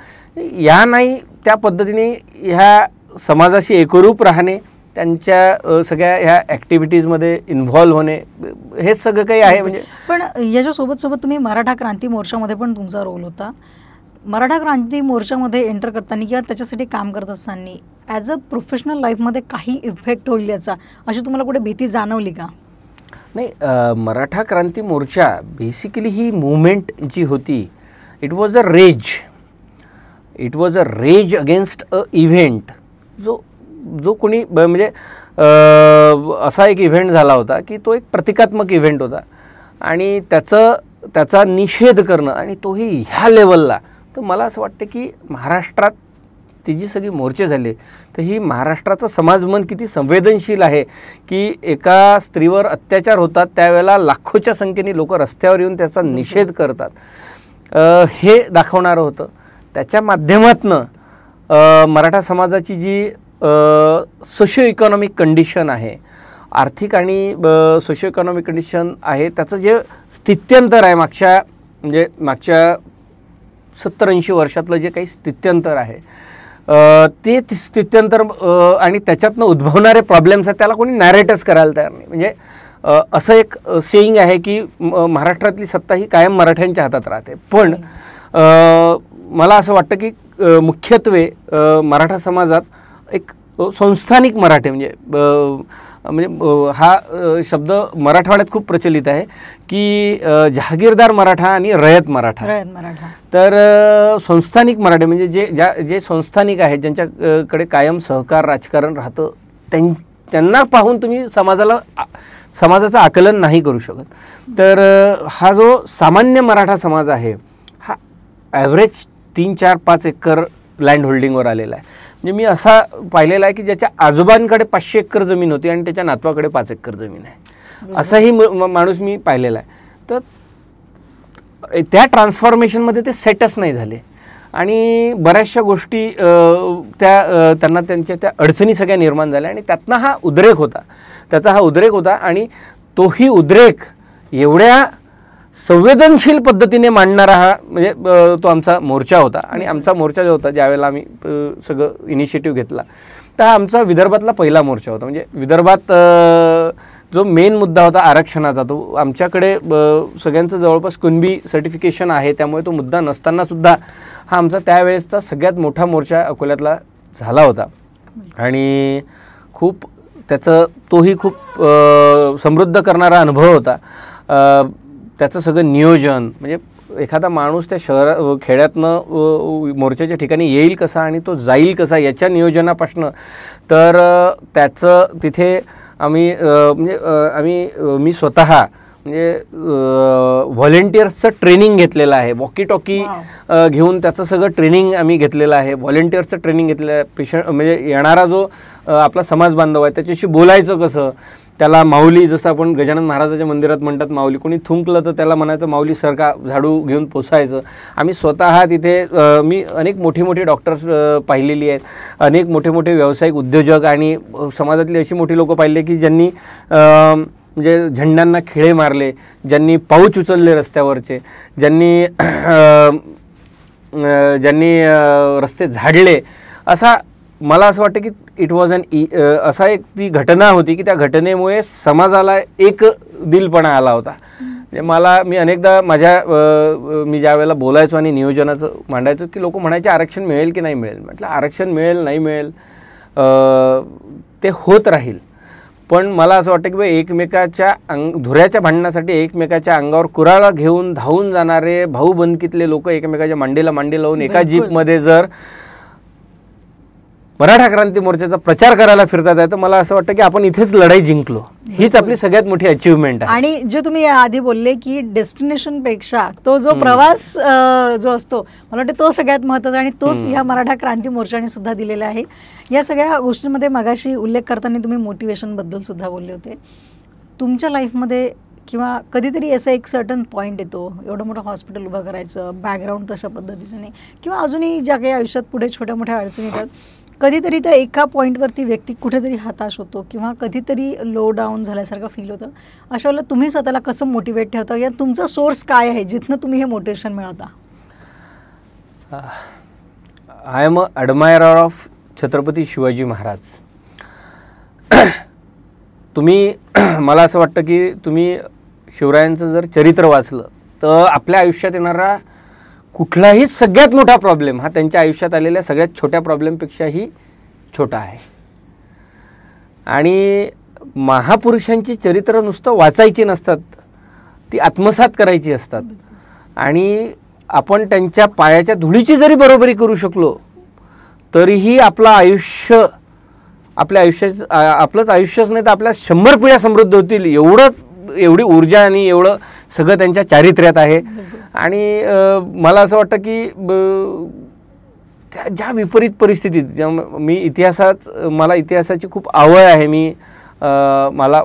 B: या नाही त्या पद्धतीने ह्या समाजाशी एकरूप राहणे, त्यांच्या सगळ्या ह्या ॲक्टिव्हिटीजमध्ये इन्व्हॉल्व होणे, हे सगळं काही आहे. म्हणजे
A: पण याच्यासोबत तुम्ही मराठा क्रांती मोर्चामध्ये पण तुमचा रोल होता. मराठा क्रांती मोर्चामध्ये एंटर करताना किंवा त्याच्यासाठी काम करत असताना ॲज अ प्रोफेशनल लाईफमध्ये काही इफेक्ट होईल याचा, अशी तुम्हाला कुठे भीती जाणवली का?
B: नाही, मराठा क्रांती मोर्चा बेसिकली ही मुवमेंट जी होती, it was a rage against a event. जो कोणी म्हणजे असा एक इव्हेंट झाला होता की तो एक प्रतिकात्मक इव्हेंट होता आणि त्याचा निषेध करणं आणि तोही ह्या लेवलला. तर मला असं वाटतं की महाराष्ट्रात ती जी सगळी मोर्चे झाले, तर ही महाराष्ट्राचं समाजमन किती संवेदनशील आहे की एका स्त्रीवर अत्याचार होतात त्यावेळेला लाखोच्या संख्येने लोक रस्त्यावर येऊन त्याचा निषेध करतात, हे दाखवणारं होतं. त्याच्या माध्यमातनं मराठा समाजाची जी सोशिओ इकॉनॉमिक कंडिशन आहे, आर्थिक आणि सोशिओ इकॉनॉमिक कंडिशन आहे, त्याचं जे स्थित्यंतर आहे मागच्या 70-80 वर्षातलं जे काही स्थित्यंतर आहे, ते स्थित्यंतर आणि त्याच्यातनं उद्भवणारे प्रॉब्लेम्स आहेत, त्याला कोणी नॅरेटच करायला तयार नाही. म्हणजे असं एक सेईंग आहे की महाराष्ट्रातली सत्ता ही कायम मराठ्यांच्या हातात राहते. पण मला असं वाटतं की मुख्यत्वे मराठा समाजात एक संस्थानिक मराठी म्हणजे म्हणजे हा शब्द मराठवाड्यात खूप प्रचलित आहे की जहागीरदार मराठा आणि रयत मराठा. तर संस्थानिक मराठे म्हणजे जे संस्थानिक आहेत, ज्यांच्याकडे कायम सहकार राजकारण राहतं, त्यांना पाहून तुम्ही समाजाचं आकलन नाही करू शकत. तर हा जो सामान्य मराठा समाज आहे हा ॲव्हरेज 3, 4, 5 एकर लँड होल्डिंगवर आलेला आहे. म्हणजे मी असा पाहिलेला आहे की ज्याच्या आजोबांकडे 500 एकर जमीन होती आणि त्याच्या नातवाकडे 5 एकर जमीन आहे, असाही माणूस मी पाहिलेला आहे. तर त्या ट्रान्सफॉर्मेशनमध्ये ते सेटच नाही झाले आणि बऱ्याचशा गोष्टी त्यांना त्यांच्या त्या अडचणी सगळ्या निर्माण झाल्या आणि त्याचा हा उद्रेक होता आणि तोही उद्रेक एवढ्या संवेदनशील पद्धतीने मांडणारा हा म्हणजे तो आमचा मोर्चा होता. आणि आमचा मोर्चा जो होता, ज्यावेळेला आम्ही सगळं इनिशिएटिव्ह घेतला, तर हा आमचा विदर्भातला पहिला मोर्चा होता. म्हणजे विदर्भात जो मेन मुद्दा होता आरक्षणाचा, तो आमच्याकडे सगळ्यांचं जवळपास कुणबी सर्टिफिकेशन आहे, त्यामुळे तो मुद्दा नसतानासुद्धा हा आमचा त्यावेळेसचा सगळ्यात मोठा मोर्चा अकोल्यातला झाला होता. आणि खूप तोही खूप समृद्ध करणारा अनुभव होता. त्याचं सगळं नियोजन, म्हणजे एखादा माणूस त्या खेड्यातनं मोर्चाच्या ठिकाणी येईल कसा आणि तो जाईल कसा याच्या नियोजनापासून तर त्याचं तिथे मी स्वतः म्हणजे व्हॉलेंटियर्सचं ट्रेनिंग घेतलेलं आहे. वॉकी टॉकी घेऊन त्याचं सगळं ट्रेनिंग आम्ही घेतलेलं आहे. व्हॉलेंटियर्सचं ट्रेनिंग घेतलेलं आहे. पेशंट म्हणजे येणारा जो आपला समाज बांधव आहे त्याच्याशी बोलायचं कसं, त्याला माऊली, जसं आपण गजानन महाराजाच्या मंदिरात म्हणतात माऊली, कोणी थुंकलं तर त्याला म्हणायचं माऊली सरका, झाडू घेऊन पोसायचं. आम्ही स्वतः तिथे मी अनेक मोठी डॉक्टर्स पाहिलेली आहेत, अनेक मोठे व्यावसायिक उद्योजक आणि समाजातली अशी मोठी लोकं पाहिली की ज्यांनी म्हणजे झेंड्यांना खिळे मारले, ज्यांनी पाऊच उचलले रस्त्यावरचे, ज्यांनी रस्ते झाडले. असा मला असं वाटतं की इट वॉज असा एक ती घटना होती की त्या घटनेमुळे समाजाला एक दिलपणा आला होता. म्हणजे मी अनेकदा मी ज्या वेळेला बोलायचो आणि नियोजनाचं मांडायचो की लोक म्हणायचे आरक्षण मिळेल की नाही मिळेल. म्हटलं आरक्षण मिळेल नाही मिळेल ते होत राहील, पण मला असं वाटतं की एकमेकाच्या धुऱ्याच्या भांडणासाठी एकमेकाच्या अंगावर कुऱ्हाड घेऊन धावून जाणारे भाऊबंदकीतले लोक एकमेकाच्या मांडीला मांडी लावून एका जीपमध्ये जर मराठा क्रांती मोर्चाचा प्रचार करायला फिरतात आहे, तर मला असं वाटतं की आपण इथेच लढाई जिंकलो. हीच आपली सगळ्यात मोठी अचीवमेंट आहे.
A: आणि जे तुम्ही आधी बोलले की डेस्टिनेशन पेक्षा तो जो प्रवास जो असतो, मला वाटतं तो सगळ्यात महत्त्वाचा आणि तोच ह्या मराठा क्रांती मोर्चाने सुद्धा दिलेला आहे. या सगळ्या गोष्टींमध्ये मगाशी उल्लेख करताना तुम्ही मोटिवेशनबद्दल सुद्धा बोलले होते. तुमच्या लाईफमध्ये किंवा कधीतरी असं एक सर्टन पॉईंट येतो, एवढं मोठं हॉस्पिटल उभं करायचं, बॅकग्राऊंड तशा पद्धतीचं नाही, किंवा अजूनही ज्या काही आयुष्यात पुढे छोट्या मोठ्या अडचणी येतात, कधीतरी त्या एका पॉईंटवरती व्यक्ती कुठेतरी हताश होतो किंवा कधीतरी लो डाऊन झाल्यासारखं फील होतं. अशा वेळेला तुम्ही स्वतःला कसं मोटिवेट ठेवता, या तुमचा सोर्स काय आहे जिथनं तुम्ही हे मोटिवेशन मिळवता?
B: I am a admirer of Chhatrapati Shivaji Maharaj. मला असं वाटतं की तुम्ही शिवरायांचं जर चरित्र वाचलं तर आपल्या आयुष्यात येणारा कुठलाही सगळ्यात मोठा प्रॉब्लेम हा त्यांच्या आयुष्यात आलेल्या सगळ्यात छोट्या प्रॉब्लेमपेक्षाही छोटा आहे. आणि महापुरुषांची चरित्र नुसतं वाचायची नसतात, ती आत्मसात करायची असतात. आणि आपण त्यांच्या पायाच्या धुळीची जरी बरोबरी करू शकलो तरीही आपलं आयुष्याचं आपलंच आयुष्यच नाही तर आपल्या 100 पिढ्या समृद्ध होतील, एवढी ऊर्जा आणि एवढं सगळं त्यांच्या चारित्र्यात आहे. आणि मला असं वाटतं की ज्या विपरीत परिस्थितीत मला इतिहासाची खूप आवड आहे.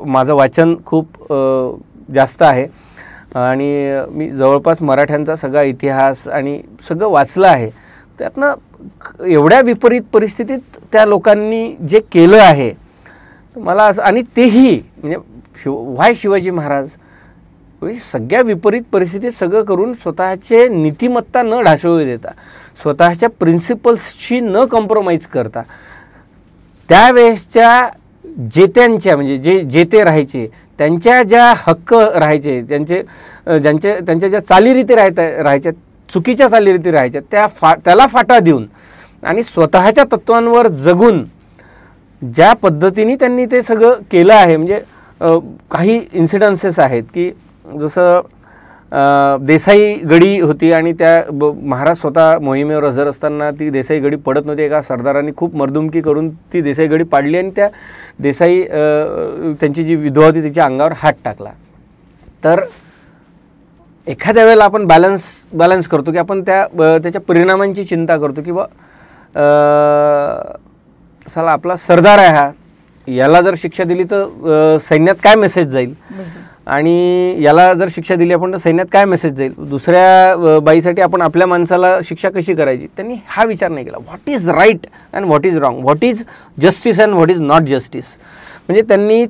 B: माझं वाचन खूप जास्त आहे आणि मी जवळपास मराठ्यांचा सगळा इतिहास आणि सगळं वाचलं आहे. त्यातनं एवढ्या विपरीत परिस्थितीत त्या लोकांनी जे केलं आहे मला असं, आणि तेही म्हणजे व्हाय शिवाजी महाराज सगळ्या विपरीत परिस्थितीत सगळं करून स्वतःचे नीतिमत्ता न ढासळू देता, स्वतःच्या प्रिन्सिपल्सशी न कॉम्प्रोमाइज करता, त्यावेळेसच्या जेत्यांच्या म्हणजे जेते राहायचे त्यांच्या ज्या हक्क राहायचे, त्यांच्या ज्या चालीरीती राहायच्या, चुकीच्या चालीरीती राहायच्या त्याला फाटा देऊन आणि स्वतःच्या तत्वांवर जगून ज्या पद्धतीने त्यांनी ते सगळं केलं आहे, म्हणजे काही इन्सिडन्सेस आहेत की जसं देसाई गडी होती आणि त्या महाराज स्वतः मोहिमेवर हजर असताना ती देसाई गडी पडत नव्हती. एका सरदारांनी खूप मर्दुमकी करून ती देसाई गडी पाडली आणि त्या देसाई त्यांची जी विधवा होती तिच्या अंगावर हात टाकला. तर एखाद्या वेळेला आपण बॅलन्स करतो की आपण त्याच्या परिणामांची चिंता करतो की साला आपला सरदार आहे हा, याला जर शिक्षा दिली तर सैन्यात काय मेसेज जाईल, आणि याला जर शिक्षा दिली आपण तर सैन्यात काय मेसेज जाईल, दुसऱ्या बाईसाठी आपण आपल्या माणसाला शिक्षा कशी करायची. त्यांनी हा विचार नाही केला. What is right and what is wrong, what is justice and what is not justice. म्हणजे त्यांनी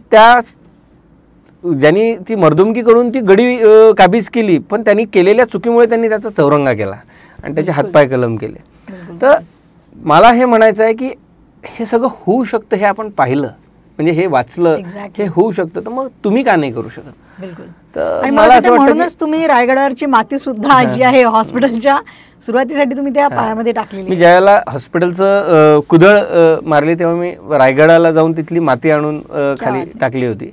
B: ज्यांनी ती मर्दुमकी करून ती गडी काबीज केली, पण त्यांनी केलेल्या चुकीमुळे त्यांनी त्याचा चौरंगा केला आणि त्याचे हातपाय कलम केले. तर मला हे म्हणायचं आहे की हे सगळं होऊ शकतं, हे आपण पाहिलं, म्हणजे हे वाचलं, हे होऊ शकतं, तर मग तुम्ही का नाही करू शकत.
A: बिलकुल. तर मला असं वाटतं म्हणूनच तुम्ही रायगडावरची माती सुद्धा जी आहे हॉस्पिटलच्या सुरुवातीसाठी तुम्ही त्या पायामध्ये टाकलेली.
B: मी ज्यावेळेला हॉस्पिटलचं कुदळ मारली तेव्हा मी रायगडाला जाऊन तिथली माती आणून खाली टाकली होती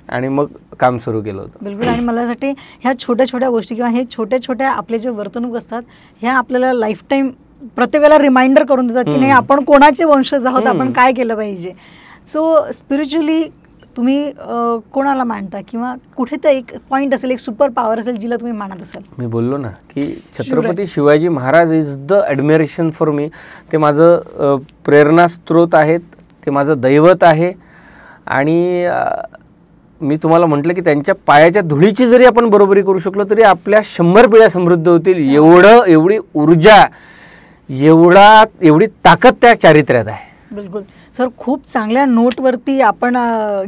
B: आणि मग काम सुरू केलं होतं. बिलकुल.
A: आणि मला वाटते ह्या छोट्या छोट्या गोष्टी किंवा हे छोट्या छोट्या आपले जे वर्तणूक असतात ह्या आपल्याला लाईफ टाईम प्रत्येकाला रिमाइंडर करून देतात की नाही आपण कोणाचे वंशज आहोत, आपण काय केलं पाहिजे. सो स्पिरिच्युअली तुम्ही कोणाला मानता किंवा कुठे तर एक पॉईंट असेल, एक सुपर पॉवर असेल जिला तुम्ही मानत असाल.
B: मी बोललो ना की Chhatrapati Shivaji Maharaj is the admiration for me. ते माझं प्रेरणास्त्रोत आहेत, ते माझं दैवत आहे. आणि मी तुम्हाला म्हटलं की त्यांच्या पायाच्या धुळीची जरी आपण बरोबरी करू शकलो तरी आपल्या 100 पिढ्या समृद्ध होतील. एवढी ऊर्जा, एवढी ताकद त्या चारित्र्यात आहे.
A: बिलकुल सर, खूप चांगल्या नोटवरती आपण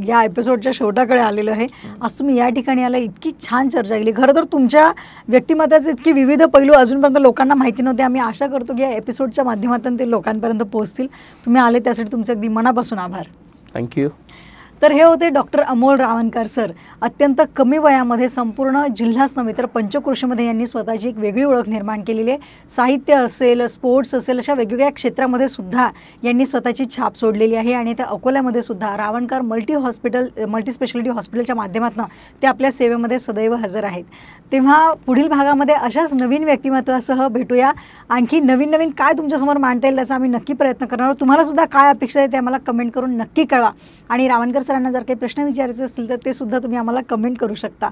A: या एपिसोडच्या शेवटाकडे आलेलो आहे. आज तुम्ही या ठिकाणी आला, इतकी छान चर्चा केली. खरं तर तुमच्या व्यक्तिमत्वाचे इतके विविध पैलू अजूनपर्यंत लोकांना माहिती नव्हते. आम्ही आशा करतो की या एपिसोडच्या माध्यमातून ते लोकांपर्यंत पोहोचतील. तुम्ही आले त्यासाठी तुमचे अगदी मनापासून आभार.
B: थँक्यू.
A: तर हे होते डॉक्टर अमोल रावणकर सर. अत्यंत कमी वयामध्ये संपूर्ण जिल्हाच नव्हे तर पंचक्रोशीमध्ये यांनी स्वतःची एक वेगळी ओळख निर्माण केलेली आहे. साहित्य असेल, स्पोर्ट्स असेल, अशा वेगवेगळ्या क्षेत्रामध्ये सुद्धा यांनी स्वतःची छाप सोडलेली आहे. आणि त्या अकोल्यामध्ये सुद्धा रावणकर मल्टीस्पेशालिटी हॉस्पिटलच्या माध्यमातून ते आपल्या सेवेमध्ये सदैव हजर आहेत. तेव्हा पुढील भागामध्ये अशाच नवीन व्यक्तिमत्वासह भेटूया. आणखी नवीन काय तुमच्यासमोर मांडता येईल त्याचा आम्ही नक्की प्रयत्न करणार. तुम्हाला सुद्धा काय अपेक्षा आहे ते आम्हाला कमेंट करून नक्की कळवा. आणि रावणकर सरांना जर काही प्रश्न विचारायचे असतील तर ते सुद्धा तुम्ही आम्हाला कमेंट करू शकता.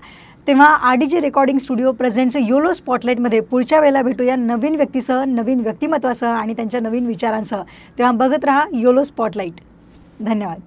A: तेव्हा RDJ रेकॉर्डिंग स्टुडिओ प्रेझेंटचे योलो स्पॉटलाईटमध्ये पुढच्या वेळेला भेटूया नवीन व्यक्तीसह, नवीन व्यक्तिमत्वासह आणि त्यांच्या नवीन विचारांसह. तेव्हा बघत राहा योलो स्पॉटलाईट. धन्यवाद.